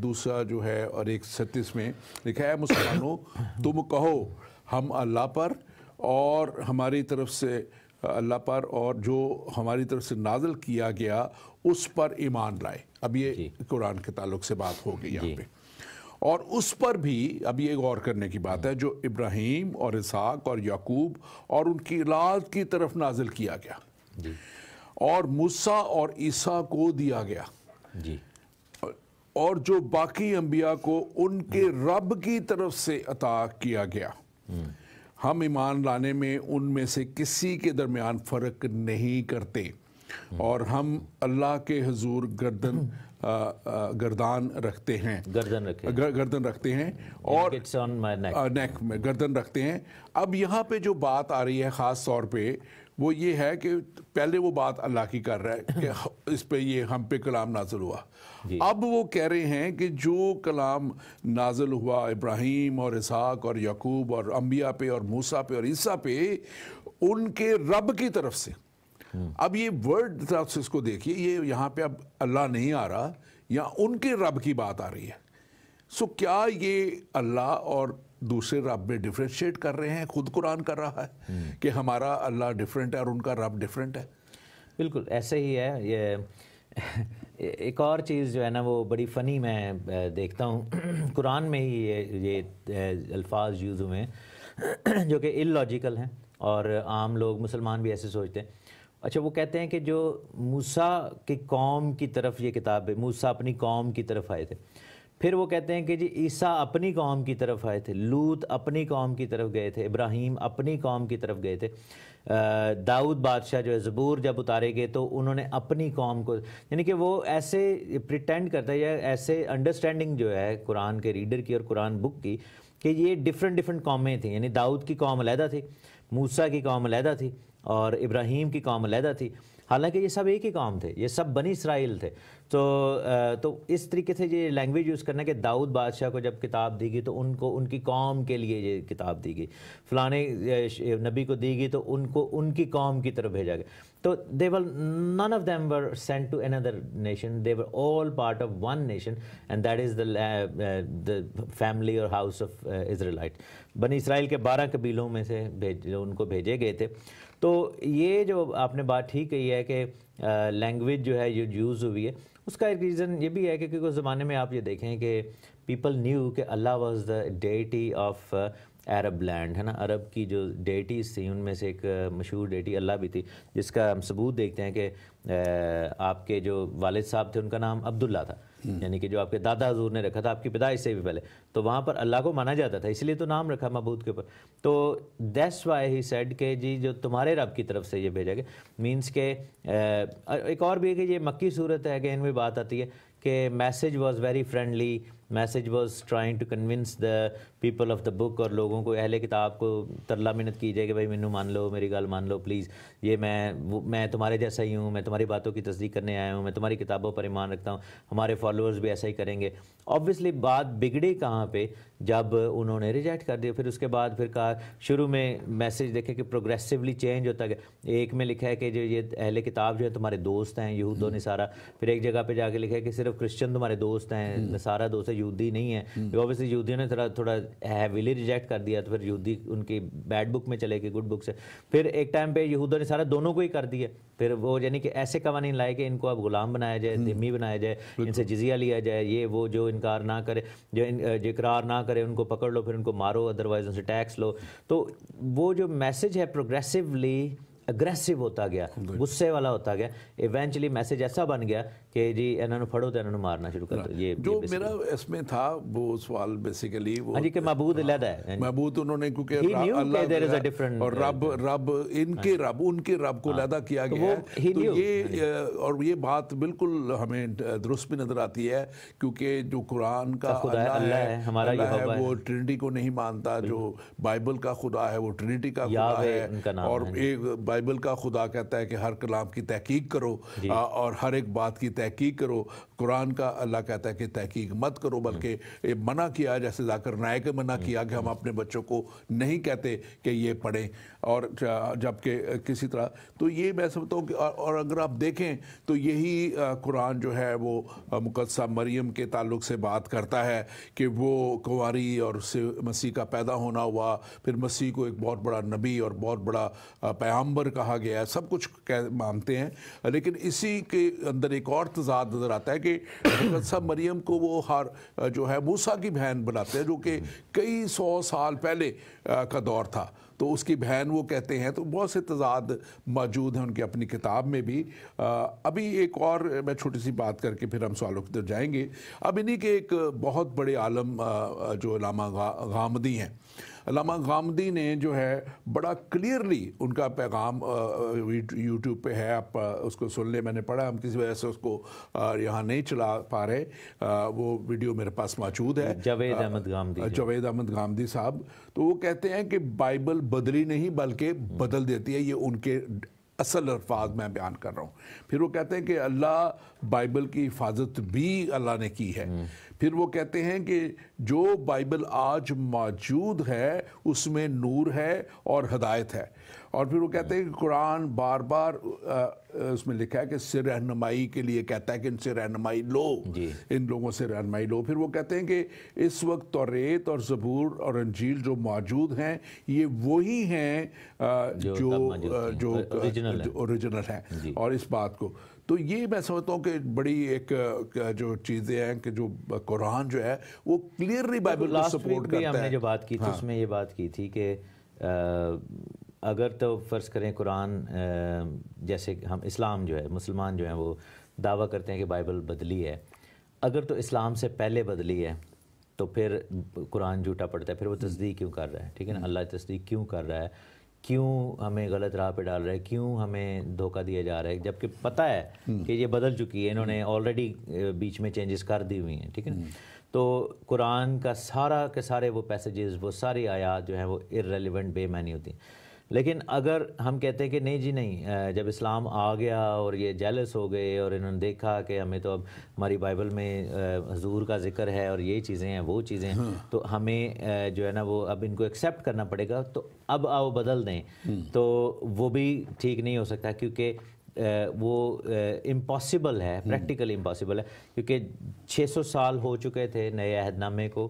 دوسرا جو ہے اور 137 میں لکھا ہے، مسلمانوں تم کہو ہم اللہ پر اور ہماری طرف سے اللہ پر اور جو ہماری طرف سے نازل کیا گیا اس پر ایمان لائے. اب یہ قرآن کے تعلق سے بات ہو گئی یہاں پہ، اور اس پر بھی اب یہ غور کرنے کی بات ہے جو ابراہیم اور اسحاق اور یعقوب اور ان کی اولاد کی طرف نازل کیا گیا اور موسیٰ اور عیسیٰ کو دیا گیا، اور جو باقی انبیاء کو ان کے رب کی طرف سے عطا کیا گیا. ہم ایمان لانے میں ان میں سے کسی کے درمیان فرق نہیں کرتے، اور ہم اللہ کے حضور گردن رکھتے ہیں اور نیک میں گردن رکھتے ہیں. اب یہاں پہ جو بات آ رہی ہے خاص طور پہ وہ یہ ہے کہ پہلے وہ بات اللہ کی کر رہا ہے کہ اس پہ یہ ہم پہ کلام نازل ہوا. اب وہ کہہ رہے ہیں کہ جو کلام نازل ہوا ابراہیم اور اسحاق اور یعقوب اور انبیاء پہ اور موسیٰ پہ اور عیسیٰ پہ ان کے رب کی طرف سے. اب یہ ورڈ طرف سے اس کو دیکھیے، یہ یہاں پہ اب اللہ نہیں آ رہا، یہاں ان کے رب کی بات آ رہی ہے. سو کیا یہ اللہ اور دوسرے رب میں ڈیفرینشیٹ کر رہے ہیں؟ خود قرآن کر رہا ہے کہ ہمارا اللہ ڈیفرنٹ ہے اور ان کا رب ڈیفرنٹ ہے. بالکل ایسے ہی ہے. یہ ایک اور چیز جو ہے نا وہ بڑی فنی میں دیکھتا ہوں، قرآن میں ہی یہ الفاظ یوز ہوئے ہیں جو کہ ان لاجیکل ہیں، اور عام لوگ مسلمان بھی ایسے سوچتے ہیں. اچھا، وہ کہتے ہیں کہ جو موسیٰ کی قوم کی طرف یہ کتاب ہے، موسیٰ اپنی قوم کی طرف آئے تھے. پھر وہ کہتے ہیں کہ جی عیسیٰ اپنی قوم کی طرف آئے تھے، لوط اپنی قوم کی طرف گئے تھے، ابراہیم اپنی قوم کی طرف گئے تھے، داؤد بادشاہ جو ہے زبور جب اتارے گئے تو انہوں نے اپنی قوم کو، یعنی کہ وہ ایسے پریٹینڈ کرتا ہے یا ایسے انڈرسٹینڈنگ جو ہے قرآن کے ریڈر کی اور قرآن بک کی کہ یہ ڈیفرنٹ قومیں تھیں. یعنی داؤد کی قوم علیحدہ تھی، موسیٰ کی قوم علیحدہ تھی، اور ابراہیم کی قوم علیحدہ تھی، حالانکہ یہ سب ایک ہی قوم تھے، یہ سب بنی اسرائیل تھے. تو اس طریقے سے یہ لینگویج یوز کرنا کہ داؤد بادشاہ کو جب کتاب دی گئی تو ان کی قوم کے لیے یہ کتاب دی گئی، فلانے نبی کو دی گئی تو ان کو ان کی قوم کی طرف بھیجا گیا. تو none of them were sent to another nation, they were all part of one nation, and that is the family or house of Israelite. بنی اسرائیل کے 12 قبیلوں میں سے ان کو بھیجے گئے تھے. تو یہ جو آپ نے بات ٹھیک کہی ہے کہ لینگویج جو ہے یہ یوز ہوئی ہے، اس کا ایک ریزن یہ بھی ہے کہ کیونکہ اس زمانے میں آپ یہ دیکھیں کہ پیپل نیو کہ Allah was the deity of Arab land ہے نا، عرب کی جو ڈیٹیز تھیں ان میں سے ایک مشہور ڈیٹی اللہ بھی تھی، جس کا ہم ثبوت دیکھتے ہیں کہ آپ کے جو والد صاحب تھے ان کا نام عبداللہ تھا، یعنی کہ جو آپ کے دادا حضور نے رکھا تھا آپ کی پیدائش سے بھی پہلے، تو وہاں پر اللہ کو مانا جاتا تھا، اس لیے تو نام رکھا معبود کے اوپر. تو دیٹس وائی ہی سیڈ کہ جی جو تمہارے رب کی طرف سے یہ بھیجا گیا، مینس کہ ایک اور بھی ہے کہ یہ مکی صورت ہے کہ ان میں بات آتی ہے کہ message was very friendly, message was trying to convince the people of the book, اور لوگوں کو اہل کتاب کو ترلا منت کی جائے کہ بھائی مینوں مان لو، میری گل مان لو پلیز، یہ میں تمہارے جیسا ہی ہوں، میں تمہاری باتوں کی تصدیق کرنے آیا ہوں، میں تمہاری کتابوں پر ایمان رکھتا ہوں، ہمارے فالوورز بھی ایسا ہی کریں گے. آبویسلی بات بگڑی کہاں پہ؟ جب انہوں نے ریجیکٹ کر دیا. پھر اس کے بعد پھر کہا، شروع میں میسیج دیکھیں کہ پروگریسولی چینج ہوتا گیا. ایک میں لکھا ہے کہ جو یہ اہل کتاب جو ہے تمہارے دوست ہیں، یہود و نصارہ. پھر ایک جگہ پہ جا کے لکھا ہے کہ صرف کرسچن تمہارے دوست ہیں، نصارہ دوست ہیں، یہودی نہیں ہیں. اوبیسلی یہودیوں نے تھوڑا ہیویلی ریجیکٹ کر دیا، تو پھر یہودی ان کی بیڈ بک میں چلے گئے، گڈ بک سے. پھر ایک ٹائم پہ یہود و نصارہ دونوں کو ہی کر دیا. پھر وہ یعنی کہ ایسے قوانین لائے کہ ان کو اب غلام بنایا جائے، ذمہ بنایا جائے، ان سے جزیہ لیا جائے، یہ وہ جو انکار نہ کرے، جو اقرار نہ کرے ان کو پکڑ لو، پھر ان کو مارو، ادروائز ان سے ٹیکس لو. تو وہ جو میسیج ہے پروگریسولی اگریسو ہوتا گیا، غصے والا ہوتا گیا. ایونچولی میسیج ایسا بن گیا کہ جی انہوں نے پھڑو تو انہوں نے مارنا شروع کر دیا. جو میرا اس میں تھا وہ سوال بیسیکلی وہ ہاں جی کہ معبود علیحدہ ہے، معبود انہوں نے کیونکہ اللہ اور رب ان کے رب کو علیحدہ کیا گیا ہے. تو یہ اور یہ بات بالکل ہمیں درست بھی نظر آتی ہے، کیونکہ جو قرآن کا اللہ ہے وہ ٹرینٹی کو نہیں مانتا، جو بائبل کا خدا ہے وہ ٹرینٹی کا خدا ہے. اور ایک بائبل کا خدا کہتا ہے کہ ہر کلام کی تحقیق کرو اور ہر ایک بات کی تحقیق کرو. قرآن کا اللہ کہتا ہے کہ تحقیق مت کرو، بلکہ منع کیا، جیسے ذاکر نائک نے منع کیا کہ ہم اپنے بچوں کو نہیں کہتے کہ یہ پڑھیں، اور جبکہ کسی طرح. تو یہ میں سمجھتا ہوں کہ اور اگر آپ دیکھیں تو یہی قرآن جو ہے وہ مقدسہ مریم کے تعلق سے بات کرتا ہے کہ وہ کنواری اور اس سے مسیح کا پیدا ہونا ہوا، پھر مسیح کو ایک بہت بڑا نبی اور بہت بڑا پیغمبر کہا گیا ہے. سب کچھ مانتے ہیں، لیکن اسی کے اندر ایک اور تضاد نظر آتا ہے کہ مقدسہ مریم کو وہ جو ہے موسیٰ کی بہن بناتے ہیں، جو کہ کئی 100 سال پہلے کا دور تھا. تو اس کی بہن وہ کہتے ہیں. تو بہت سے تضاد موجود ہیں ان کی اپنی کتاب میں بھی. ابھی ایک اور میں چھوٹی سی بات کر کے پھر ہم سوالوں کی طرف جائیں گے. اب انہی کے ایک بہت بڑے عالم جو علامہ غامدی ہیں، علامہ غامدی نے جو ہے بڑا کلیئرلی ان کا پیغام یوٹیوب پہ ہے، آپ اس کو سن لیں. میں نے پڑھا، ہم کسی وجہ سے اس کو یہاں نہیں چلا پا رہے، وہ ویڈیو میرے پاس موجود ہے. جاوید احمد غامدی صاحب. تو وہ کہتے ہیں کہ بائبل بدلی نہیں بلکہ بدل دیتی ہے. یہ ان کے اصل الفاظ میں بیان کر رہا ہوں. پھر وہ کہتے ہیں کہ اللہ بائبل کی حفاظت بھی اللہ نے کی ہے. پھر وہ کہتے ہیں کہ جو بائبل آج موجود ہے اس میں نور ہے اور ہدایت ہے. اور پھر وہ کہتے ہیں کہ قرآن بار بار اس میں لکھا ہے کہ اس سے رہنمائی کے لیے کہتا ہے کہ ان سے رہنمائی لو، ان لوگوں سے رہنمائی لو. پھر وہ کہتے ہیں کہ اس وقت توریت اور زبور اور انجیل جو موجود ہیں یہ وہی ہیں جو اوریجنل ہیں. اور اس بات کو تو یہ میں سمجھتا ہوں کہ بڑی ایک جو چیزیں ہیں کہ جو قرآن جو ہے وہ کلیئرلی بائبل کو سپورٹ کرتا ہے. ہم نے جو بات کی تھی اس میں یہ بات کی تھی کہ اگر تو فرض کریں قرآن جیسے ہم اسلام جو ہے، مسلمان جو ہیں وہ دعویٰ کرتے ہیں کہ بائبل بدلی ہے. اگر تو اسلام سے پہلے بدلی ہے تو پھر قرآن جھوٹا پڑتا ہے. پھر وہ تصدیق کیوں کر رہا ہے؟ ٹھیک ہے نا، اللہ تصدیق کیوں کر رہا ہے؟ کیوں ہمیں غلط راہ پہ ڈال رہا ہے؟ کیوں ہمیں دھوکہ دیا جا رہا ہے جبکہ پتہ ہے کہ یہ بدل چکی ہے، انہوں نے آلریڈی بیچ میں چینجز کر دی ہوئی ہیں. ٹھیک ہے نا. تو قرآن کا سارا کے سارے وہ پیسیجز، وہ ساری آیات جو ہیں وہ ارریلیونٹ، بے معنی ہوتی ہیں. لیکن اگر ہم کہتے ہیں کہ نہیں جی نہیں، جب اسلام آ گیا اور یہ جیلس ہو گئے اور انہوں نے دیکھا کہ ہمیں تو اب ہماری بائبل میں حضور کا ذکر ہے اور یہ چیزیں ہیں وہ چیزیں ہیں، تو ہمیں جو ہے نا وہ اب ان کو ایکسیپٹ کرنا پڑے گا، تو اب آؤ بدل دیں. تو وہ بھی ٹھیک نہیں ہو سکتا، کیونکہ وہ امپاسبل ہے، پریکٹیکلی امپاسبل ہے. کیونکہ 600 سال ہو چکے تھے نئے عہد نامے کو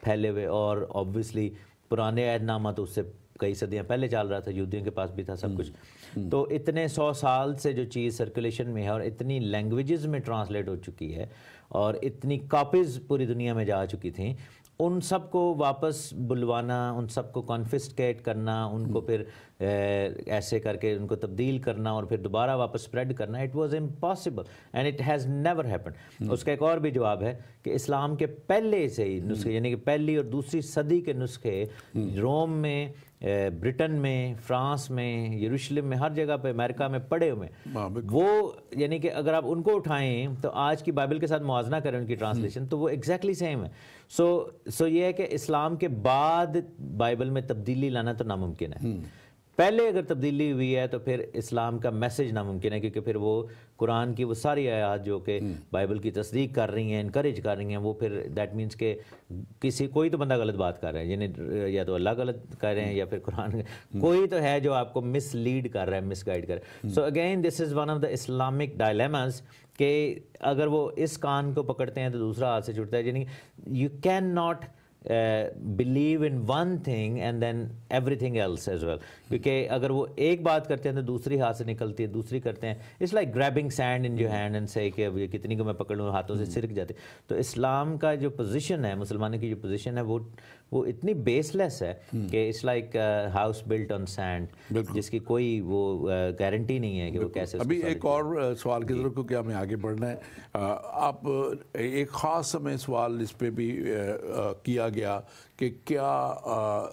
پھیلے ہوئے، اور آبویسلی پرانے عہد نامہ تو اس سے کئی صدیاں پہلے چل رہا تھا، یہودیوں کے پاس بھی تھا سب کچھ. تو اتنے 100 سال سے جو چیز سرکولیشن میں ہے اور اتنی لینگویجز میں ٹرانسلیٹ ہو چکی ہے اور اتنی کاپیز پوری دنیا میں جا چکی تھیں، ان سب کو واپس بلوانا، ان سب کو کانفسکیٹ کرنا، ان کو پھر ایسے کر کے ان کو تبدیل کرنا اور پھر دوبارہ واپس اسپریڈ کرنا، it was impossible and it has never happened. اس کا ایک اور بھی جواب ہے کہ اسلام کے پہلے سے ہی نسخے، یعنی کہ پہلی اور دوسری صدی کے نسخے روم میں، برٹن میں، فرانس میں، یروشلم میں، ہر جگہ پہ، امریکہ میں پڑے ہوئے وہ، یعنی کہ اگر آپ ان کو اٹھائیں تو آج کی بائبل کے ساتھ موازنہ کریں ان کی ٹرانسلیشن تو وہ ایگزیکٹلی سیم ہے. سو یہ ہے کہ اسلام کے بعد بائبل میں تبدیلی لانا تو ناممکن ہے. پہلے اگر تبدیلی ہوئی ہے تو پھر اسلام کا میسج ناممکن ہے، کیونکہ پھر وہ قرآن کی وہ ساری آیات جو کہ بائبل کی تصدیق کر رہی ہیں، انکریج کر رہی ہیں، وہ پھر دیٹ مینس کہ کوئی تو بندہ غلط بات کر رہا ہے، یعنی یا تو اللہ غلط کر رہے ہیں یا پھر قرآن کوئی تو ہے جو آپ کو مس لیڈ کر رہا ہے، مس گائڈ کر رہا ہے. So again this is one of the Islamic dilemmas کہ اگر وہ اس کان کو پکڑتے ہیں تو دوسرا ہاتھ سے چھوٹتا ہے. یعنی you can not believe in one thing and then everything else as well, کیونکہ اگر وہ ایک بات کرتے ہیں تو دوسری ہاتھ سے نکلتی ہے، دوسری کرتے ہیں. It's like grabbing sand in your hand and say کہ یہ کتنی کو میں پکڑ لوں، ہاتھوں سے سرک جاتے. تو اسلام کا جو پوزیشن ہے، مسلمانوں کی جو پوزیشن ہے وہ اتنی بیس لیس ہے کہ it's like house built on sand, جس کی کوئی وہ گارنٹی نہیں ہے کہ وہ کیسے. ابھی ایک اور سوال کی ضرورت، کیونکہ ہمیں آگے بڑھنا ہے. آپ ایک خاص ہمیں سوال اس پہ بھی کیا گیا کہ کیا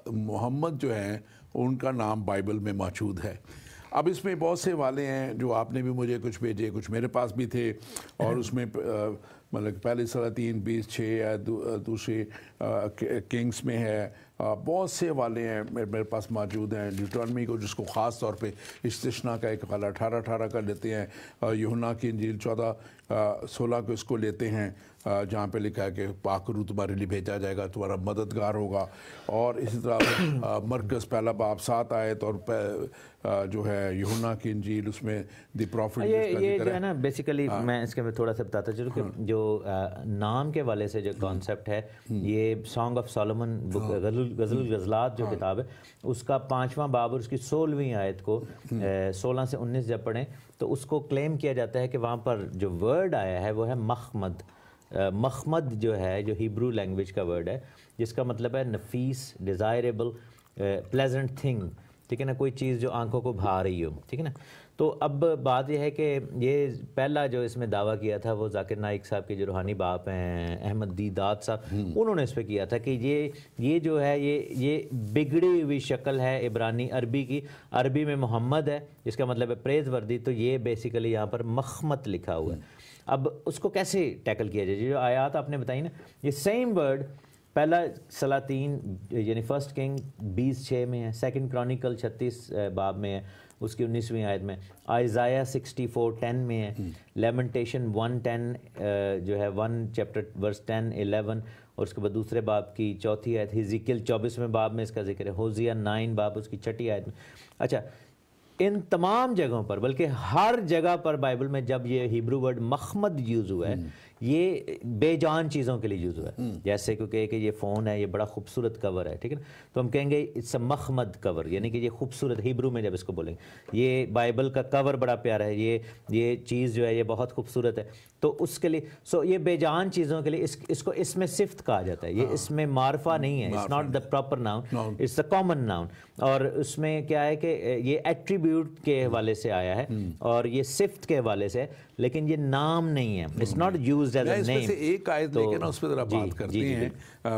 محمد جو ہیں ان کا نام بائبل میں موجود ہے. اب اس میں بہت سے حوالے ہیں جو آپ نے بھی مجھے کچھ بھیجے، کچھ میرے پاس بھی تھے، اور اس میں مطلب پہلے سلاطین 20:6 دوسرے کنگز میں ہے، بہت سے حوالے ہیں میرے پاس موجود ہیں. ڈیوٹرانمی کو جس کو خاص طور پہ استثناء کا ایک حوالہ 18:18 کا لیتے ہیں، یوحنا کی انجیل 14:16 کو اس کو لیتے ہیں، جہاں پہ لکھا ہے کہ پاک روح تمہارے لیے بھیجا جائے گا، تمہارا مددگار ہوگا. اور اسی طرح مرکز پہلا باب 7 آیت، اور جو ہے یوحنا کی انجیل اس میں دی پروفٹ. یہ جو ہے نا بیسیکلی میں اس کے میں تھوڑا سا بتاتا چلوں کہ جو نام کے والے سے جو کانسیپٹ ہے، یہ سانگ آف سولومن غزل الغزلات جو کتاب ہے، اس کا 5واں باب اور اس کی 16ویں آیت کو 16 سے 19 جب پڑھیں تو اس کو کلیم کیا جاتا ہے کہ وہاں پر جو ورڈ آیا ہے وہ ہے مخمد. مخمد جو ہے، جو ہیبرو لینگویج کا ورڈ ہے، جس کا مطلب ہے نفیس، ڈیزائریبل، پلیزنٹ تھنگ، ٹھیک ہے نا، کوئی چیز جو آنکھوں کو بھا رہی ہو، ٹھیک ہے نا. تو اب بات یہ ہے کہ یہ پہلا جو اس میں دعویٰ کیا تھا وہ ذاکر نائک صاحب کے جو روحانی باپ ہیں، احمد دیداد صاحب، انہوں نے اس پہ کیا تھا کہ یہ جو ہے یہ بگڑی ہوئی شکل ہے عبرانی عربی کی. عربی میں محمد ہے جس کا مطلب ہے پریز وردی، تو یہ بیسیکلی یہاں پر مخمت لکھا ہوا ہے. اب اس کو کیسے ٹیکل کیا جائے؟ جو آیات آپ نے بتائی نا، یہ سیم ورڈ پہلا سلاطین یعنی فرسٹ کنگ 20:6 میں ہے، سیکنڈ کرونیکل 36 باب میں ہے، اس کی 19ویں آیت میں، آئزایہ 64:10 میں ہے، لیمنٹیشن 1:10 جو ہے 1 چیپٹر ورس 10 11، اور اس کے بعد دوسرے باب کی 4تھی آیت، ہزقیل 24ویں باب میں اس کا ذکر ہے، ہوزیہ 9 باب اس کی 6ٹھی آیت میں. اچھا، ان تمام جگہوں پر، بلکہ ہر جگہ پر بائبل میں جب یہ ہیبرو ورڈ مخمد یوز ہوا ہے، یہ بے جان چیزوں کے لیے یوز ہوا ہے. جیسے کہ یہ فون ہے، یہ بڑا خوبصورت کور ہے، ٹھیک ہے نا، تو ہم کہیں گے اٹس اے مخمد کور، یعنی کہ یہ خوبصورت، ہیبرو میں جب اس کو بولیں گے یہ بائبل کا کور بڑا پیارا ہے، یہ چیز جو ہے یہ بہت خوبصورت ہے. تو اس کے لیے یہ بے جان چیزوں کے لیے اس کو اس میں صفت کہا جاتا ہے. یہ اس میں معرفہ نہیں ہے، it's not the proper noun, it's the common noun. اور اس میں کیا ہے کہ یہ ایٹریبیوٹ کے حوالے سے آیا ہے اور یہ صفت کے حوالے سے، لیکن یہ نام نہیں ہے. It's not used as a name. ایک آیت لے کے نا اس پہ ذرا بات کرتے ہیں،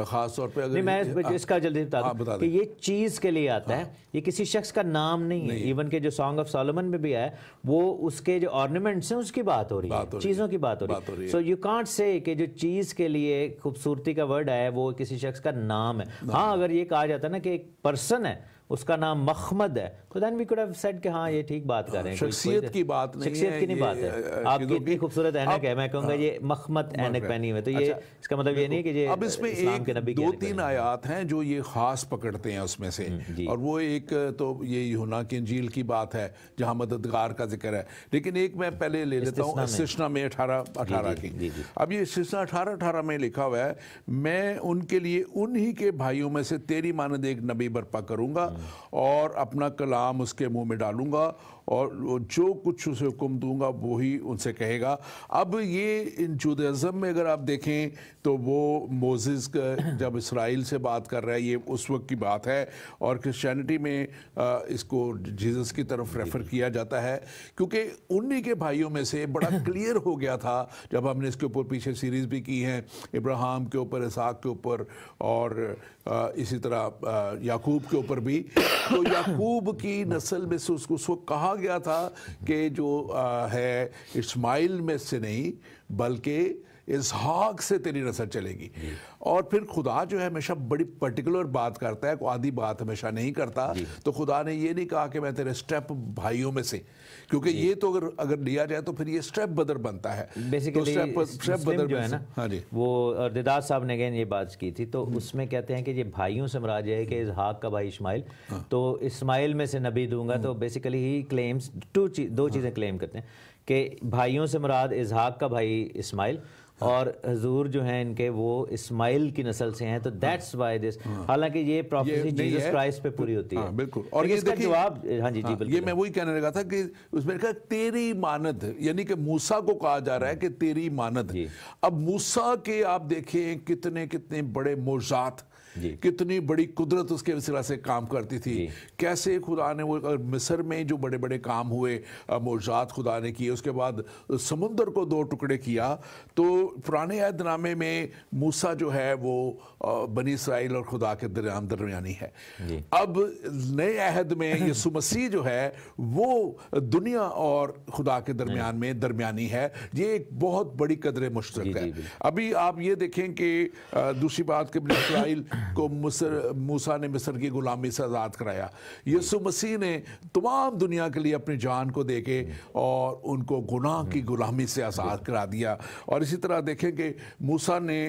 خاص طور پہ اگر میں اس کا جلدی بتا دوں کہ یہ چیز کے لیے آتا ہے، یہ کسی شخص کا نام نہیں ہے. ایون کہ جو سانگ آف سولومن میں بھی آیا وہ اس کے جو آرنیمنٹس ہیں اس کی بات ہو رہی ہے، چیزوں کی بات ہو رہی ہے. سو یو کانٹ سے کہ جو چیز کے لیے خوبصورتی کا ورڈ آیا ہے وہ کسی شخص کا نام ہے. ہاں اگر یہ کہا جاتا ہے نا کہ ایک پرسن ہے، اس کا نام مخمد ہے، تو دین وی کوڈ ہیو سیڈ کہ ہاں یہ ٹھیک بات کر رہے ہیں. شخصیت کی بات نہیں ہے، شخصیت کی نہیں بات ہے. آپ کی اتنی خوبصورت اینک ہے، میں کہوں گا یہ مخمد اینک پہنی ہوئی، تو یہ اس کا مطلب یہ نہیں کہ یہ اب اس میں اسلام کے نبی کی 2-3 آیات ہیں جو یہ خاص پکڑتے ہیں اس میں سے، اور وہ ایک تو یہ یوحنا کی انجیل کی بات ہے جہاں مددگار کا ذکر ہے. لیکن ایک میں پہلے لے لیتا ہوں استثناء میں 18:18 کی. اب یہ استثناء 18:18 میں لکھا ہوا ہے، میں ان کے لیے انہی کے بھائیوں میں سے تیری مانند ایک نبی برپا کروں گا اور اپنا کلام اس کے منہ میں ڈالوں گا اور جو کچھ اسے حکم دوں گا وہی ان سے کہے گا. اب یہ جودازم میں اگر آپ دیکھیں تو وہ موزز جب اسرائیل سے بات کر رہا ہے یہ اس وقت کی بات ہے, اور کرسچینٹی میں اس کو جیزس کی طرف ریفر کیا جاتا ہے کیونکہ انہی کے بھائیوں میں سے بڑا کلیئر ہو گیا تھا جب ہم نے اس کے اوپر پیچھے سیریز بھی کی ہیں, ابراہیم کے اوپر, اسحاق کے اوپر, اور اسی طرح یعقوب کے اوپر بھی. تو یعقوب کی نسل میں سے اس کو کہا گیا تھا کہ جو ہے اسماعیل میں سے نہیں بلکہ اسحاق سے تیری نسل چلے گی. اور پھر خدا جو ہے ہمیشہ بڑی پرٹیکولر بات کرتا ہے, کوئی آدھی بات ہمیشہ نہیں کرتا. تو خدا نے یہ نہیں کہا کہ میں تیرے سٹیپ بھائیوں میں سے, کیونکہ یہ تو اگر لیا جائے تو پھر یہ سٹیپ بدر بنتا ہے. بیسیکلی مسلم جو ہے نا وہ دیدار صاحب نے اگین یہ بات کی تھی, تو اس میں کہتے ہیں کہ یہ بھائیوں سے مراد یہ ہے کہ اسحاق کا بھائی اسماعیل, تو اسماعیل میں سے نبی دوں گا. تو بیسیکلی ہی کلیمز دو چیزیں کلیم کرتے ہیں کہ بھائیوں سے مراد اسحاق کا بھائی اسماعیل, اور حضور جو ہیں ان کے وہ اسماعیل کی نسل سے ہیں. تو دیٹس وائی دس, حالانکہ یہ پروفیسی جیسس کرائسٹ پہ پوری ہوتی ہے. بالکل. اور یہ اس کا جواب ہاں جی بالکل, یہ میں وہی کہنے لگا تھا کہ اس میں کہا تیری مانند, یعنی کہ موسیٰ کو کہا جا رہا ہے کہ تیری مانند. اب موسیٰ کے آپ دیکھیں کتنے بڑے معجزات, کتنی بڑی قدرت اس کے وسیلہ سے کام کرتی تھی. کیسے خدا نے وہ مصر میں جو بڑے بڑے کام ہوئے, معجزات خدا نے کیے, اس کے بعد سمندر کو 2 ٹکڑے کیا. تو پرانے عہد نامے میں موسیٰ جو ہے وہ بنی اسرائیل اور خدا کے درمیانی ہے. اب نئے عہد میں یسوع مسیح جو ہے وہ دنیا اور خدا کے درمیان میں درمیانی ہے. یہ ایک بہت بڑی قدر مشترک ہے. ابھی آپ یہ دیکھیں کہ دوسری بات کہ بنی اسرائیل کو موسیٰ نے مصر کی غلامی سے آزاد کرایا, یسوع مسیح نے تمام دنیا کے لیے اپنی جان کو دے کے اور ان کو گناہ کی غلامی سے آزاد کرا دیا. اور اسی طرح دیکھیں کہ موسیٰ نے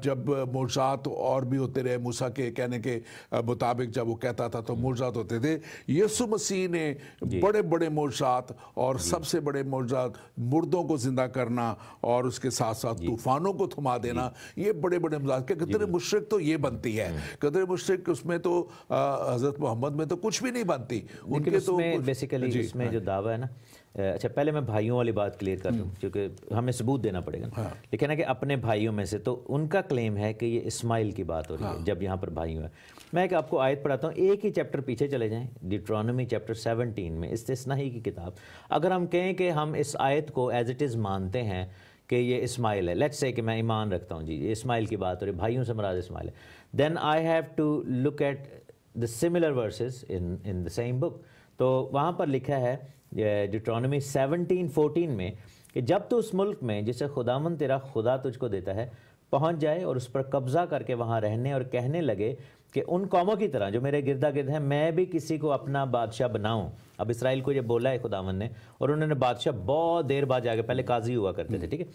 جب معجزات اور بھی ہوتے رہے, موسیٰ کے کہنے کے مطابق جب وہ کہتا تھا تو معجزات ہوتے تھے. یسوع مسیح نے بڑے بڑے معجزات, اور سب سے بڑے معجزات مردوں کو زندہ کرنا اور اس کے ساتھ ساتھ طوفانوں کو تھما دینا, یہ بڑے بڑے معجزات. کہ قدر مشرق تو یہ بنتی ہے, قدر مشرق اس میں تو حضرت محمد میں تو کچھ بھی نہیں بنتی. ان کے تو بیسیکلی اس میں جو دعویٰ ہے نا, اچھا پہلے میں بھائیوں والی بات کلیئر کر دوں کیونکہ ہمیں ثبوت دینا پڑے گا. لیکن ہے کہ اپنے بھائیوں میں سے, تو ان کا کلیم ہے کہ یہ اسماعیل کی بات ہو رہی ہے جب یہاں پر بھائیوں ہے. میں ایک آپ کو آیت پڑھاتا ہوں, ایک ہی چیپٹر پیچھے چلے جائیں, ڈیوٹرانومی چیپٹر 17 میں, استثنا ہی کی کتاب. اگر ہم کہیں کہ ہم اس آیت کو ایز اٹ از مانتے ہیں کہ یہ اسماعیل ہے, لیٹس سے کہ میں ایمان رکھتا ہوں جی یہ اسماعیل کی بات ہو رہی ہے, بھائیوں سے مراد اسماعیل ہے, then I have to look at the similar verses in the same book. تو وہاں پر لکھا ہے ڈیوٹرانومی 17:14 میں کہ جب تو اس ملک میں جسے خداوند تیرا خدا تجھ کو دیتا ہے پہنچ جائے اور اس پر قبضہ کر کے وہاں رہنے, اور کہنے لگے کہ ان قوموں کی طرح جو میرے گردا گرد ہیں میں بھی کسی کو اپنا بادشاہ بناؤں. اب اسرائیل کو یہ بولا ہے خداوند نے, اور انہوں نے بادشاہ بہت دیر بعد جا کے, پہلے قاضی ہوا کرتے تھے, ٹھیک ہے.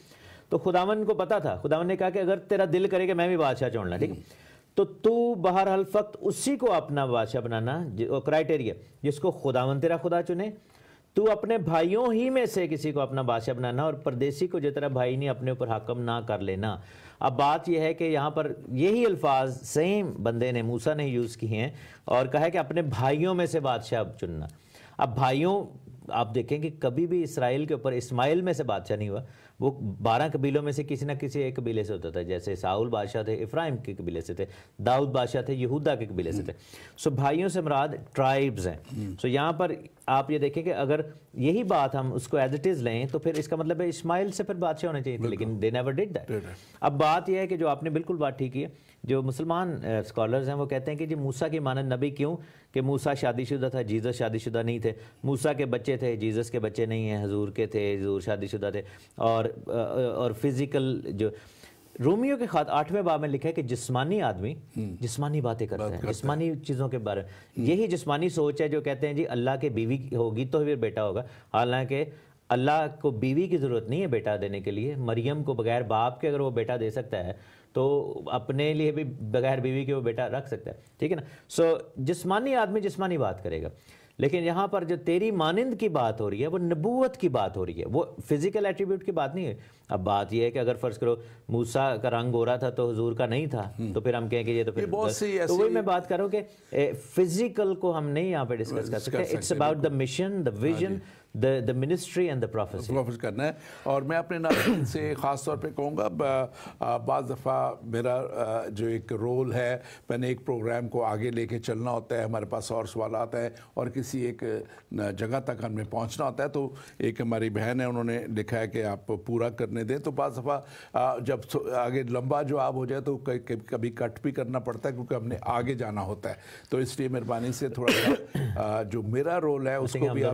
تو خداوند کو پتا تھا, خداوند نے کہا کہ اگر تیرا دل کرے کہ میں بھی بادشاہ چننا, ٹھیک ہے, تو بہرحال فقط اسی کو اپنا بادشاہ بنانا, کرائٹیریا جس کو خداوند تیرا خدا چنے. تو اپنے بھائیوں ہی میں سے کسی کو اپنا بادشاہ بنانا, اور پردیسی کو جس طرح بھائی نہیں اپنے اوپر حاکم نہ کر لینا. اب بات یہ ہے کہ یہاں پر یہی الفاظ سیم بندے نے, موسیٰ نے یوز کیے ہیں, اور کہا ہے کہ اپنے بھائیوں میں سے بادشاہ چننا. اب بھائیوں آپ دیکھیں کہ کبھی بھی اسرائیل کے اوپر اسماعیل میں سے بادشاہ نہیں ہوا, وہ 12 قبیلوں میں سے کسی نہ کسی ایک قبیلے سے ہوتا تھا. جیسے ساؤل بادشاہ تھے افرایم کے قبیلے سے تھے, داؤد بادشاہ تھے یہودا کے قبیلے سے تھے. سو بھائیوں سے مراد ٹرائبز ہیں. سو یہاں پر آپ یہ دیکھیں کہ اگر یہی بات ہم اس کو ایز اٹ از لیں تو پھر اس کا مطلب ہے اسماعیل سے پھر بادشاہ ہونے چاہیے تھے, لیکن دے نیور ڈیڈ دیٹ. اب بات یہ ہے کہ جو آپ نے بالکل بات ٹھیک کی ہے, جو مسلمان اسکالرز ہیں وہ کہتے ہیں کہ جی موسیٰ کی مانند نبی کیوں, کہ موسیٰ شادی شدہ تھا, جیزس شادی شدہ نہیں تھے. موسیٰ کے بچے تھے, جیزس کے بچے نہیں ہیں. حضور کے تھے, حضور شادی شدہ تھے. اور فزیکل جو رومیو کے خط 8ویں باب میں لکھا ہے کہ جسمانی آدمی جسمانی باتیں کرتے ہیں, جسمانی چیزوں کے بارے میں. یہی جسمانی سوچ ہے جو کہتے ہیں جی اللہ کے بیوی ہوگی تو پھر بیٹا ہوگا. حالانکہ اللہ کو بیوی کی ضرورت نہیں ہے بیٹا دینے کے لیے. مریم کو بغیر باپ کے اگر وہ بیٹا دے سکتا ہے تو اپنے لیے بھی بغیر بیوی کے وہ بیٹا رکھ سکتا ہے، ٹھیک ہے نا. سو جسمانی آدمی جسمانی بات کرے گا، لیکن یہاں پر جو تیری مانند کی بات ہو رہی ہے وہ نبوت کی بات ہو رہی ہے، وہ فزیکل ایٹریبیوٹ کی بات نہیں ہے. اب بات یہ ہے کہ اگر فرض کرو موسیٰ کا رنگ گورا تھا تو حضور کا نہیں تھا، تو پھر ہم کہیں کہ یہ تو پھر تو وہی میں بات کر رہا ہوں کہ فزیکل کو ہم نہیں یہاں پہ ڈسکس کر سکتے. It's about the mission, the vision, the ministry and the prophecy کرنا ہے. اور میں اپنے ناظرین سے خاص طور پہ کہوں گا، بعض دفعہ میرا جو ایک رول ہے، میں نے ایک پروگرام کو آگے لے کے چلنا ہوتا ہے، ہمارے پاس اور سوالات ہیں اور کسی ایک جگہ تک ہمیں پہنچنا ہوتا ہے. تو ایک ہماری بہن ہے، انہوں نے لکھا ہے کہ آپ پورا کرنے دیں. تو بعض دفعہ جب آگے لمبا جواب ہو جائے تو کبھی کٹ بھی کرنا پڑتا ہے کیونکہ ہم نے آگے جانا ہوتا ہے. تو اس لیے مہربانی سے تھوڑا سا جو میرا رول ہے اس کو بھی آپ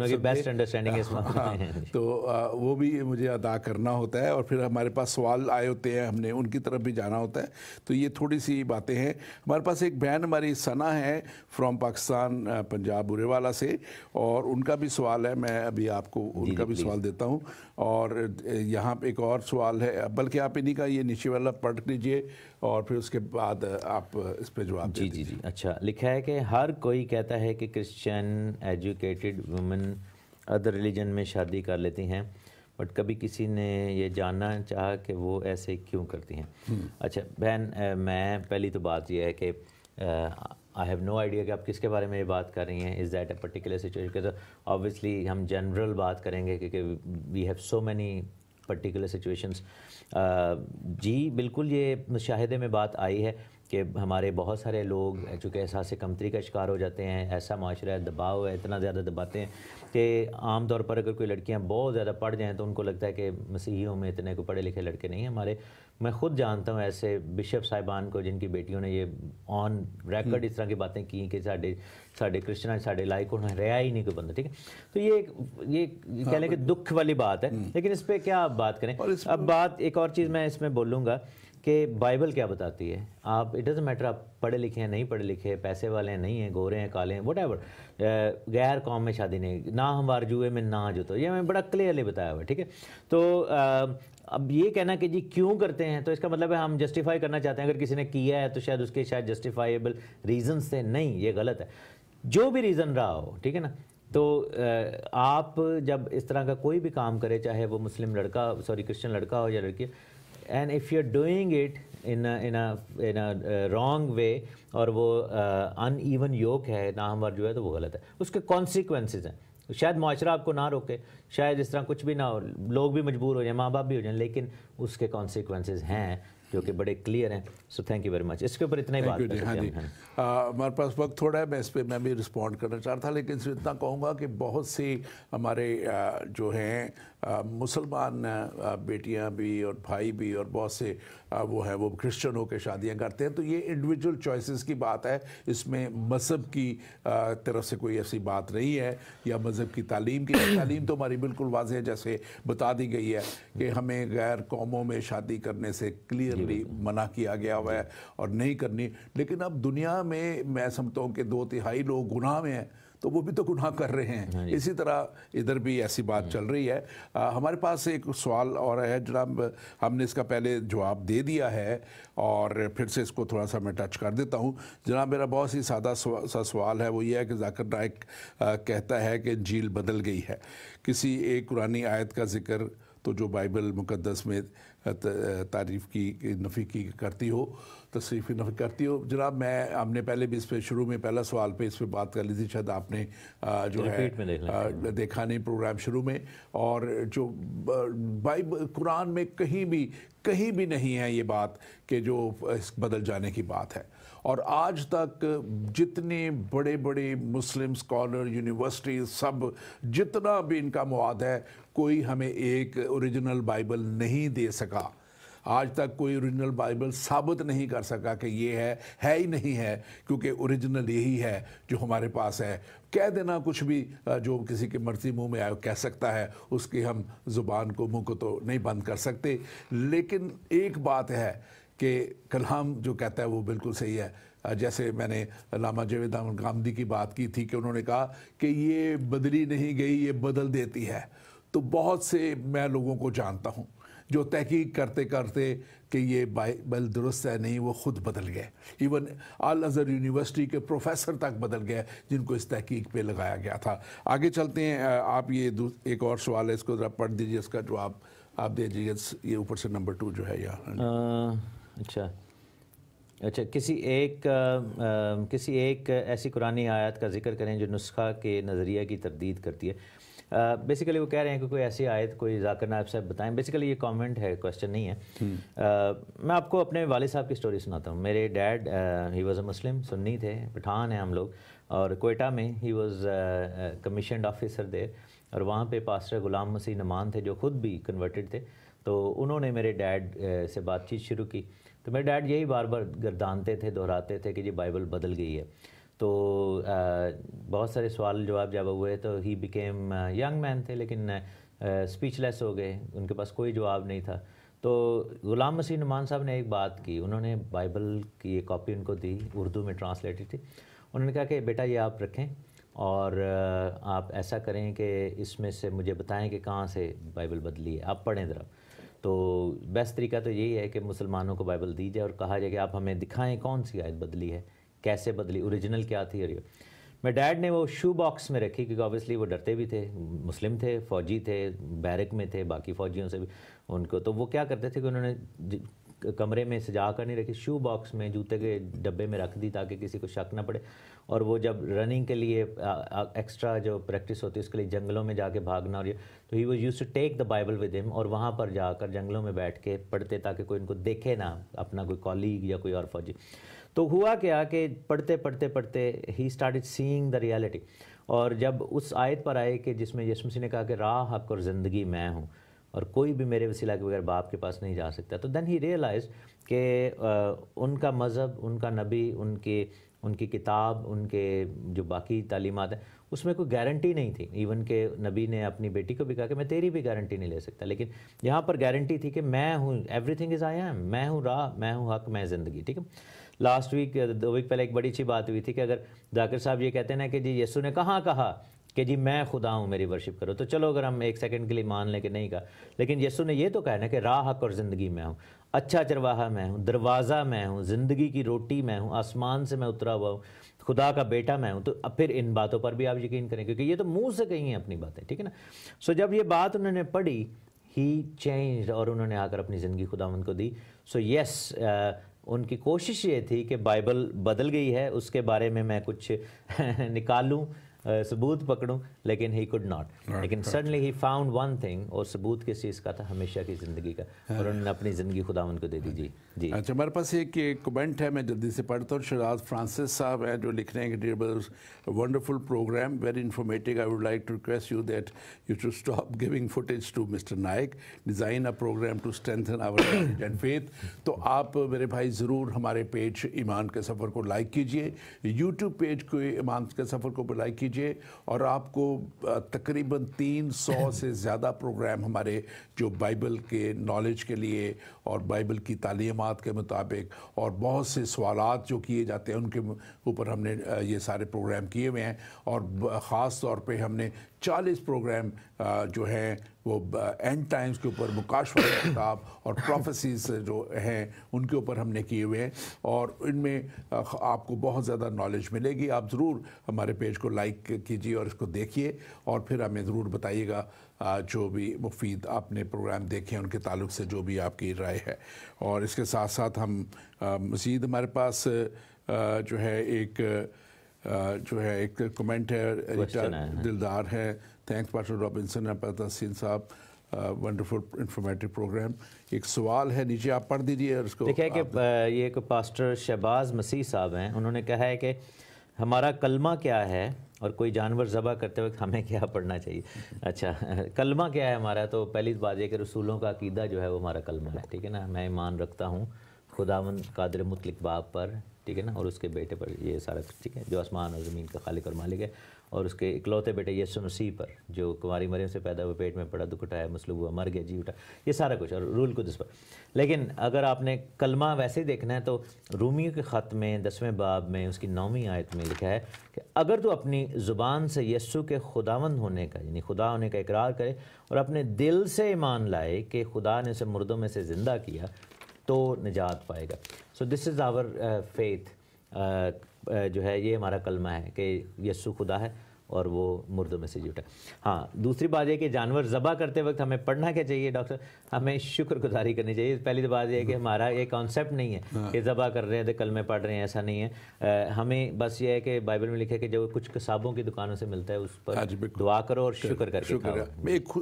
تو وہ بھی مجھے ادا کرنا ہوتا ہے. اور پھر ہمارے پاس سوال آئے ہوتے ہیں، ہم نے ان کی طرف بھی جانا ہوتا ہے. تو یہ تھوڑی سی باتیں ہیں. ہمارے پاس ایک بہن ہماری ثنا ہے فرام پاکستان، پنجاب برے والا سے، اور ان کا بھی سوال ہے. میں ابھی آپ کو ان کا بھی سوال دیتا ہوں. اور یہاں پہ ایک اور سوال ہے، بلکہ آپ انہی کا یہ نیچے والا پڑھ لیجئے اور پھر اس کے بعد آپ اس پہ جواب دیں. جی اچھا لکھا ہے کہ ہر کوئی کہتا ہے کہ Christian educated woman other religion میں شادی کر لیتی ہیں، بٹ کبھی کسی نے یہ جاننا چاہا کہ وہ ایسے کیوں کرتی ہیں. اچھا بہن، میں پہلی تو بات یہ ہے کہ آئی ہیو نو آئیڈیا کہ آپ کس کے بارے میں یہ بات کر رہی ہیں. Is that a particular situation? Obviously ہم جنرل بات کریں گے کیونکہ we have so many particular situations. جی بالکل یہ مشاہدے میں بات آئی ہے کہ ہمارے بہت سارے لوگ چونکہ احساس کمتری کا شکار ہو جاتے ہیں. ایسا معاشرہ ہے، دباؤ ہے، اتنا زیادہ دباتے ہیں کہ عام طور پر اگر کوئی لڑکیاں بہت زیادہ پڑھ جائیں تو ان کو لگتا ہے کہ مسیحیوں میں اتنے کو پڑھے لکھے لڑکے نہیں ہیں. میں خود جانتا ہوں ایسے بشپ صاحبان کو جن کی بیٹیوں نے یہ آن ریکارڈ اس طرح کی باتیں کی کہ ساڈے کرسچن ساڈے لائق ہونا رہا ہی نہیں کوئی بندہ. ٹھیک ہے، تو یہ کہہ لیں کہ دکھ والی بات ہے. لیکن اس پہ کیا آپ بات کریں. اب بات ایک اور چیز میں اس میں بولوں گا کہ بائبل کیا بتاتی ہے. آپ اٹ ڈزنٹ میٹر آپ پڑھے لکھے ہیں نہیں پڑھے لکھے، پیسے والے ہیں نہیں ہیں، گورے ہیں کالے ہیں، وٹ ایور، غیر قوم میں شادی نہیں، نہ ہموار جوئے میں نہ جو. تو یہ میں بڑا کلیئرلی بتایا ہوا ہے. ٹھیک ہے، تو اب یہ کہنا کہ جی کیوں کرتے ہیں تو اس کا مطلب ہے ہم جسٹیفائی کرنا چاہتے ہیں. اگر کسی نے کیا ہے تو شاید اس کے جسٹیفائیبل ریزنس تھے. نہیں، یہ غلط ہے. جو بھی ریزن رہا ہو، ٹھیک ہے نا، تو آپ جب اس طرح کا کوئی بھی کام کرے، چاہے وہ مسلم لڑکا کرسچن لڑکا ہو یا لڑکی، and if you are doing it in a wrong way اور وہ ان ایون یوک ہے، ناہموار جو ہے، تو وہ غلط ہے. اس کے کانسیکوینسز ہیں. شاید معاشرہ آپ کو نہ روکے، شاید اس طرح کچھ بھی نہ ہو، لوگ بھی مجبور ہو جائیں، ماں باپ بھی ہو جائیں، لیکن اس کے کانسیکوینسز ہیں جو کہ بڑے کلیئر ہیں. So thank you very much. اس کے اوپر اتنا ہی بات کر سکتے ہیں. ہمارے پاس وقت تھوڑا ہے، میں اس پہ میں بھی رسپونڈ کرنا چاہتا تھا، لیکن صرف اتنا کہوں گا کہ بہت سی ہمارے جو ہیں مسلمان بیٹیاں بھی اور بھائی بھی اور بہت سے وہ ہیں وہ کرسچن ہو کے شادیاں کرتے ہیں. تو یہ انڈیویجول چوائسز کی بات ہے، اس میں مذہب کی طرف سے کوئی ایسی بات نہیں ہے یا مذہب کی تعلیم کی. تعلیم تو ہماری بالکل واضح ہے، جیسے بتا دی گئی ہے کہ ہمیں غیر قوموں میں شادی کرنے سے کلیئرلی منع کیا گیا ہوا ہے اور نہیں کرنی. لیکن اب دنیا میں سمجھتا ہوں کہ 2/3 لوگ گناہ میں ہیں، تو وہ بھی تو گناہ کر رہے ہیں. اسی طرح ادھر بھی ایسی بات چل رہی ہے. ہمارے پاس ایک سوال اور ہے جناب، ہم نے اس کا پہلے جواب دے دیا ہے اور پھر سے اس کو تھوڑا سا میں ٹچ کر دیتا ہوں. جناب میرا بہت ہی سادہ سا سوال ہے، وہ یہ ہے کہ ذاکر نائک کہتا ہے کہ انجیل بدل گئی ہے. کسی ایک قرآنی آیت کا ذکر تو جو بائبل مقدس میں تعریف کی نفی کی کرتی ہو، تصریفی نفی کرتی ہو. جناب ہم نے پہلے بھی اس پہ شروع میں پہلا سوال پہ اس پہ بات کر لی تھی، شاید آپ نے جو ہے دیکھا نہیں پروگرام شروع میں. اور جو بائبل قرآن میں کہیں بھی نہیں ہے یہ بات کہ جو بدل جانے کی بات ہے. اور آج تک جتنے بڑے بڑے مسلم اسکالر، یونیورسٹی، سب جتنا بھی ان کا مواد ہے، کوئی ہمیں ایک اوریجنل بائبل نہیں دے سکا. آج تک کوئی اوریجنل بائبل ثابت نہیں کر سکا کہ یہ ہے ہی نہیں ہے، کیونکہ اوریجنل یہی ہے جو ہمارے پاس ہے. کہہ دینا کچھ بھی جو کسی کے مرضی منہ میں آئے کہہ سکتا ہے، اس کی ہم زبان کو منہ کو تو نہیں بند کر سکتے. لیکن ایک بات ہے کہ کلام جو کہتا ہے وہ بالکل صحیح ہے. جیسے میں نے علامہ جاوید احمد غامدی کی بات کی تھی کہ انہوں نے کہا کہ یہ بدلی نہیں گئی، یہ بدل دیتی ہے. تو بہت سے میں لوگوں کو جانتا ہوں جو تحقیق کرتے کرتے کہ یہ بائبل درست ہے نہیں وہ خود بدل گئے. ایون آل ازہر یونیورسٹی کے پروفیسر تک بدل گئے جن کو اس تحقیق پہ لگایا گیا تھا. آگے چلتے ہیں. آپ یہ ایک اور سوال ہے, اس کو ذرا پڑھ دیجیے, اس کا جواب آپ دے دیجیے. یہ اوپر سے نمبر 2 جو ہے یہاں. اچھا کسی ایک ایسی قرآنی آیت کا ذکر کریں جو نسخہ کے نظریہ کی تردید کرتی ہے. بیسیکلی وہ کہہ رہے ہیں کہ کوئی ایسی آیت کوئی ذاکر نائب صاحب بتائیں. بیسیکلی یہ کامنٹ ہے, کویسچن نہیں ہے. میں آپ کو اپنے والد صاحب کی سٹوری سناتا ہوں. میرے ڈیڈ ہی واز اے مسلم, سنی تھے, پٹھان ہیں ہم لوگ, اور کوئٹہ میں ہی واز کمیشنڈ آفیسر دیر, اور وہاں پہ پاسٹر غلام مسیح نعمان تھے جو خود بھی کنورٹڈ تھے. تو انہوں نے میرے ڈیڈ سے بات چیت شروع کی. تو میرے ڈیڈ یہی بار بار گردانتے تھے, دہراتے تھے کہ یہ بائبل بدل گئی ہے. تو بہت سارے سوال جواب جب ہوئے تو ہی بیکیم ینگ مین تھے لیکن اسپیچ لیس ہو گئے, ان کے پاس کوئی جواب نہیں تھا. تو غلام مسیح نعمان صاحب نے ایک بات کی, انہوں نے بائبل کی ایک کاپی ان کو دی, اردو میں ٹرانسلیٹڈ تھی. انہوں نے کہا کہ بیٹا یہ آپ رکھیں اور آپ ایسا کریں کہ اس میں سے مجھے بتائیں کہ کہاں سے بائبل بدلی ہے, آپ پڑھیں ذرا. تو بیسٹ طریقہ تو یہی ہے کہ مسلمانوں کو بائبل دی جائے اور کہا جائے کہ آپ ہمیں دکھائیں کون سی آیت بدلی ہے, کیسے بدلی, اوریجنل کیا تھی. اور میرے ڈیڈ نے وہ شو باکس میں رکھی کیونکہ آبویسلی وہ ڈرتے بھی تھے, مسلم تھے, فوجی تھے, بیرک میں تھے باقی فوجیوں سے بھی ان کو. تو وہ کیا کرتے تھے کہ انہوں نے کمرے میں سجا کر نہیں رکھی, شو باکس میں جوتے کے ڈبے میں رکھ دی تاکہ کسی کو شک نہ پڑے. اور وہ جب رننگ کے لیے ایکسٹرا جو پریکٹس ہوتی ہے اس کے لیے جنگلوں میں جا کے بھاگنا, اور یہ تو ہی was use to take the Bible with ہم, اور وہاں پر جا کر جنگلوں میں بیٹھ کے پڑھتے تاکہ کوئی ان کو دیکھے نہ, اپنا کوئی کولیگ یا کوئی اور فوجی. تو ہوا کیا کہ پڑھتے پڑھتے پڑھتے he started saying the reality. اور جب اس آیت پر آئے کہ جس میں یسوع مسیح نے کہا کہ راہ, حق اور زندگی میں ہوں اور کوئی بھی میرے وسیلہ کے بغیر باپ کے پاس نہیں جا سکتا, تو دین ہی ریئلائز کہ ان کا مذہب, ان کا نبی, ان کی کتاب, ان کے جو باقی تعلیمات ہیں اس میں کوئی گارنٹی نہیں تھی. ایون کہ نبی نے اپنی بیٹی کو بھی کہا کہ میں تیری بھی گارنٹی نہیں لے سکتا, لیکن یہاں پر گارنٹی تھی کہ میں ہوں, every thing is I am, میں ہوں راہ, میں ہوں حق, میں زندگی. ٹھیک ہے. لاسٹ ویک 2 ویک پہلے ایک بڑی اچھی بات ہوئی تھی کہ اگر ذاکر صاحب یہ کہتے ہیں نا کہ جی یسوع نے کہاں کہا کہ جی میں خدا ہوں میری ورشپ کرو, تو چلو اگر ہم ایک سیکنڈ کے لیے مان لیں کہ نہیں کہا, لیکن یسوع نے یہ تو کہا نا کہ راہ, حق اور زندگی میں ہوں, اچھا چرواہا میں ہوں, دروازہ میں ہوں, زندگی کی روٹی میں ہوں, آسمان سے میں اترا ہوا ہوں, خدا کا بیٹا میں ہوں. تو اب پھر ان باتوں پر بھی آپ یقین کریں کیونکہ یہ تو منہ سے کہی ہیں اپنی باتیں. ٹھیک ہے نا. سو جب یہ بات انہوں نے پڑھی, ہی چینجڈ, اور انہوں نے آ کر اپنی زندگی خداوند کو دی. سو یس, ان کی کوشش یہ تھی کہ بائبل بدل گئی ہے, اس کے بارے میں میں کچھ نکالوں, ثبوت پکڑوں, لیکن ہی کوڈ ناٹ. لیکن suddenly he found one thing, اور ثبوت کس چیز کا تھا؟ ہمیشہ کی زندگی کا, اور انہوں نے اپنی زندگی خداوند کو دے دی. جی اچھا, ہمارے پاس ایک کمنٹ ہے, میں جلدی سے پڑھتا ہوں. شہزاد فرانسس صاحب ہیں جو لکھ رہے ہیں کہ dear brothers, wonderful program, very informative. I would like to request you that you to stop giving footage to mister Naik, design a program to strengthen our knowledge and faith. تو آپ میرے بھائی ضرور ہمارے پیج ایمان کے سفر کو لائک کیجئے, یوٹیوب پیج کو ایمان کے سفر کو لائک کیجئے, اور آپ کو تقریباً 300 سے زیادہ پروگرام ہمارے جو بائبل کے نالج کے لیے اور بائبل کی تعلیمات کے مطابق اور بہت سے سوالات جو کیے جاتے ہیں ان کے اوپر ہم نے یہ سارے پروگرام کیے ہوئے ہیں. اور خاص طور پہ ہم نے 40 پروگرام جو ہیں وہ اینڈ ٹائمز کے اوپر, مکاشفہ کتاب اور پروفیسیز جو ہیں ان کے اوپر ہم نے کیے ہوئے ہیں, اور ان میں آپ کو بہت زیادہ نالج ملے گی. آپ ضرور ہمارے پیج کو لائک کیجیے اور اس کو دیکھیے, اور پھر ہمیں ضرور بتائیے گا جو بھی مفید آپ نے پروگرام دیکھے ہیں ان کے تعلق سے جو بھی آپ کی رائے ہے. اور اس کے ساتھ ساتھ ہم مزید ہمارے پاس جو ہے ایک کمنٹ ہے, دلدار ہے. تھینکس پاسٹر رابنسن تحسین صاحب, ونڈرفل انفارمیٹیو پروگرام. ایک سوال ہے نیچے, آپ پڑھ دیجیے اور اس کو. دیکھیں کہ یہ ایک پاسٹر شہباز مسیح صاحب ہیں, انہوں نے کہا ہے کہ ہمارا کلمہ کیا ہے اور کوئی جانور ذبح کرتے وقت ہمیں کیا پڑھنا چاہیے. اچھا, کلمہ کیا ہے ہمارا؟ تو پہلی بات یہ کہ رسولوں کا عقیدہ جو ہے وہ ہمارا کلمہ ہے. ٹھیک ہے نا. میں ایمان رکھتا ہوں خداوند قادر مطلق باپ پر, ٹھیک ہے نا, اور اس کے بیٹے پر, یہ سارا ٹھیک ہے, جو آسمان اور زمین کا خالق اور مالک ہے, اور اس کے اکلوتے بیٹے یسوع مسیح پر جو کنواری مریم سے پیدا ہوئے، پیٹ میں پڑا، دکھ اٹھایا، مصلوب ہوا، مر گیا، جی اٹھا، یہ سارا کچھ، اور روح القدس پر. لیکن اگر آپ نے کلمہ ویسے ہی دیکھنا ہے تو رومیو کے خط میں 10ویں باب میں اس کی 9ویں آیت میں لکھا ہے کہ اگر تو اپنی زبان سے یسوع کے خداوند ہونے کا یعنی خدا ہونے کا اقرار کرے اور اپنے دل سے ایمان لائے کہ خدا نے اسے مردوں میں سے زندہ کیا تو نجات پائے گا. سو دس از آور فیتھ، جو ہے یہ ہمارا کلمہ ہے کہ یسوع خدا ہے اور وہ مردوں میں سے جی اٹھا. ہاں، دوسری بات یہ کہ جانور ذبح کرتے وقت ہمیں پڑھنا کیا چاہیے ڈاکٹر؟ ہمیں شکر گزاری کرنی چاہیے. پہلی تو بات یہ ہے کہ ہمارا یہ کانسیپٹ نہیں ہے کہ ذبح کر رہے ہیں تو کلمے پڑھ رہے ہیں، ایسا نہیں ہے. ہمیں بس یہ ہے کہ بائبل میں لکھا ہے کہ جو کچھ کسابوں کی دکانوں سے ملتا ہے اس پر دعا کرو اور شکر کر کے کھاؤ. ایک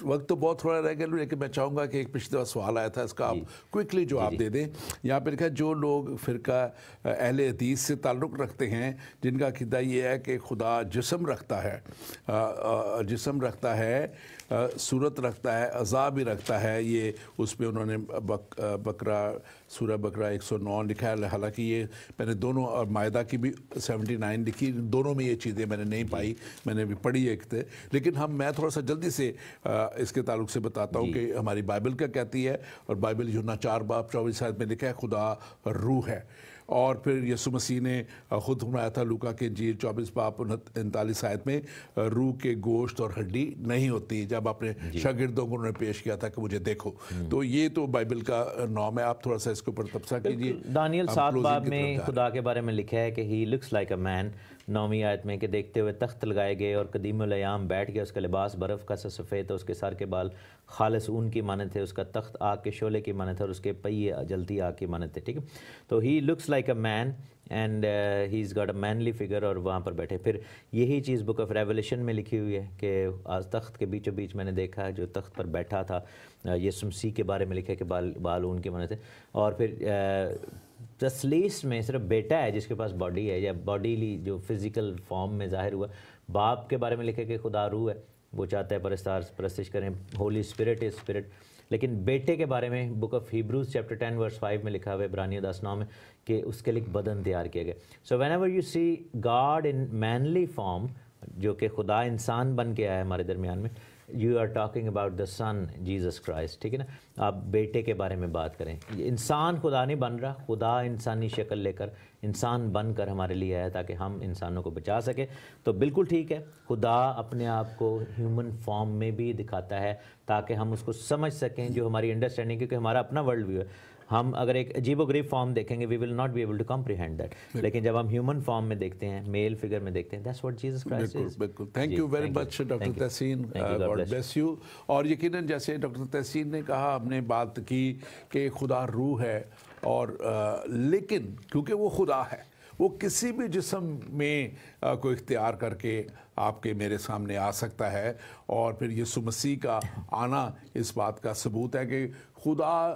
وقت تو بہت تھوڑا رہ گیا، لیکن میں چاہوں گا کہ ایک پچھلے سوال آیا تھا، اس کا آپ کوئکلی جواب دے دیں. یہاں پہ لکھا ہے جو لوگ فرقہ اہل حدیث سے تعلق رکھتے ہیں جن کا عقیدہ یہ ہے کہ خدا جسم رکھتا ہے، صورت رکھتا ہے، اعضاء بھی رکھتا ہے. یہ اس پہ انہوں نے بقرہ سورہ بقرہ 109 لکھا ہے. حالانکہ یہ میں نے دونوں، اور مائدہ کی بھی 79 لکھی، دونوں میں یہ چیزیں میں نے نہیں پائی، میں نے بھی پڑھی ایک تھے. لیکن میں تھوڑا سا جلدی سے اس کے تعلق سے بتاتا ہوں کہ ہماری بائبل کیا کہتی ہے. اور بائبل یوحنا 4 باب 24 آیت میں لکھا ہے خدا روح ہے. اور پھر یسوع مسیح نے خود فرمایا تھا لوکا کے انجیل 24 باب 39 آیت میں روح کے گوشت اور ہڈی نہیں ہوتی، جب اپنے شاگردوں کو انہوں نے پیش کیا تھا کہ مجھے دیکھو. تو یہ تو بائبل کا نام ہے. آپ تھوڑا سا اس کے اوپر تبصرہ کیجیے. دانیل 7 باب میں خدا کے بارے میں لکھا ہے کہ ہی لکس لائک اے مین. 9ویں آیت میں کہ دیکھتے ہوئے تخت لگائے گئے اور قدیم الایام بیٹھ گیا، اس کا لباس برف کا سا سفید تھا، اس کے سر کے بال خالص اون کی مانند تھے، اس کا تخت آگ کے شعلے کی مانند تھا اور اس کے پہیے جلتی آگ کی مانند تھے. ٹھیک ہے، تو he looks like a man and he is got a manly figure, اور وہاں پر بیٹھے. پھر یہی چیز بک آف ریولیشن میں لکھی ہوئی ہے کہ آج تخت کے بیچوں بیچ میں نے دیکھا جو تخت پر بیٹھا تھا، یسوع مسیح کے بارے میں لکھا ہے کہ بال اون کے مانند تھے. اور پھر تثلیث میں صرف بیٹا ہے جس کے پاس باڈی ہے، یا باڈیلی جو فزیکل فارم میں ظاہر ہوا. باپ کے بارے میں لکھا ہے کہ خدا روح ہے، وہ چاہتا ہے پرستش کریں، ہولی اسپرٹ از اسپرٹ. لیکن بیٹے کے بارے میں بک آف ہیبروز چیپٹر 10 ورس 5 میں لکھا ہوا ہے، عبرانیہ 10:9 میں، کہ اس کے لیے ایک بدن تیار کیا گیا. So when ever you see God in mainly form, جو کہ خدا انسان بن کے آیا ہے ہمارے درمیان میں، you are talking about the son Jesus Christ. ٹھیک ہے نا، آپ بیٹے کے بارے میں بات کریں. انسان خدا نہیں بن رہا، خدا انسانی شکل لے کر انسان بن کر ہمارے لیے آیا تاکہ ہم انسانوں کو بچا سکیں. تو بالکل ٹھیک ہے، خدا اپنے آپ کو ہیومن فارم میں بھی دکھاتا ہے تاکہ ہم اس کو سمجھ سکیں، جو ہماری انڈرسٹینڈنگ، کیونکہ ہمارا اپنا ورلڈ ویو ہے. ہم اگر ایک عجیب و غریب فارم دیکھیں گے، we will not be able to comprehend that. لیکن جب ہم ہیومن فارم میں دیکھتے ہیں، میل فگر میں دیکھتے ہیں، دیٹس واٹ جیسس کرائسٹ از. بالکل. Thank you very much doctor تحسین، گاڈ بلیس یو. اور یقیناً جیسے ڈاکٹر تحسین نے کہا، ہم نے بات کی کہ خدا روح ہے، اور لیکن کیونکہ وہ خدا ہے، وہ کسی بھی جسم میں کو اختیار کر کے آپ کے میرے سامنے آ سکتا ہے. اور پھر یسوع مسیح کا آنا اس بات کا ثبوت ہے کہ خدا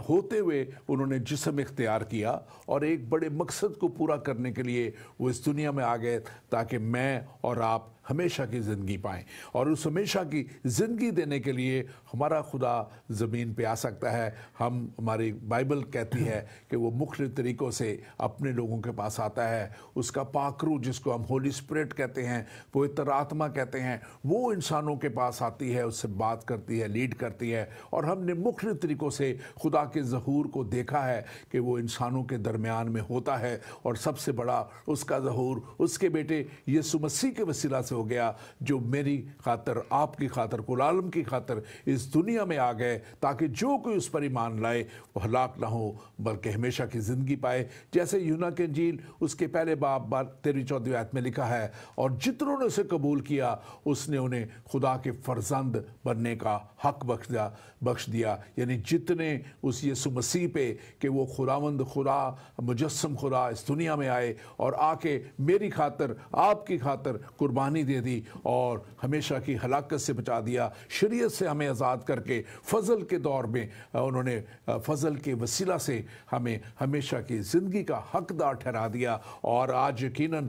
ہوتے ہوئے انہوں نے جسم اختیار کیا، اور ایک بڑے مقصد کو پورا کرنے کے لیے وہ اس دنیا میں آ گئے تاکہ میں اور آپ ہمیشہ کی زندگی پائیں. اور اس ہمیشہ کی زندگی دینے کے لیے ہمارا خدا زمین پہ آ سکتا ہے. ہماری بائبل کہتی ہے کہ وہ مختلف طریقوں سے اپنے لوگوں کے پاس آتا ہے. اس کا پاک روح، جس کو ہم ہولی اسپرٹ کہتے ہیں، وہ اترآتما کہتے ہیں، وہ انسانوں کے پاس آتی ہے، اس سے بات کرتی ہے، لیڈ کرتی ہے. اور ہم نے مختلف طریقوں سے خدا کے ظہور کو دیکھا ہے کہ وہ انسانوں کے درمیان میں ہوتا ہے. اور سب سے بڑا اس کا ظہور اس کے بیٹے یسوع مسیح کے وسیلہ سے ہو گیا، جو میری خاطر، آپ کی خاطر، کل عالم کی خاطر اس دنیا میں آ گئے تاکہ جو کوئی اس پر ایمان لائے وہ ہلاک نہ ہو بلکہ ہمیشہ کی زندگی پائے. جیسے یوحنا کے انجیل اس کے پہلے باب 13-14 آیت میں لکھا ہے، اور جتنوں نے اسے قبول کیا اس نے انہیں خدا کے فرزند بننے کا حق بخش دیا. یعنی جتنے اس یسوع مسیح پہ کہ وہ خداوند خدا، مجسم خدا اس دنیا میں آئے اور آ کے میری خاطر، آپ کی خاطر قربانی دے دی اور ہمیشہ کی ہلاکت سے بچا دیا، شریعت سے ہمیں آزاد کر کے فضل کے دور میں انہوں نے فضل کے وسیلہ سے ہمیں ہمیشہ کی زندگی کا حقدار ٹھہرا دیا. اور آج یقیناً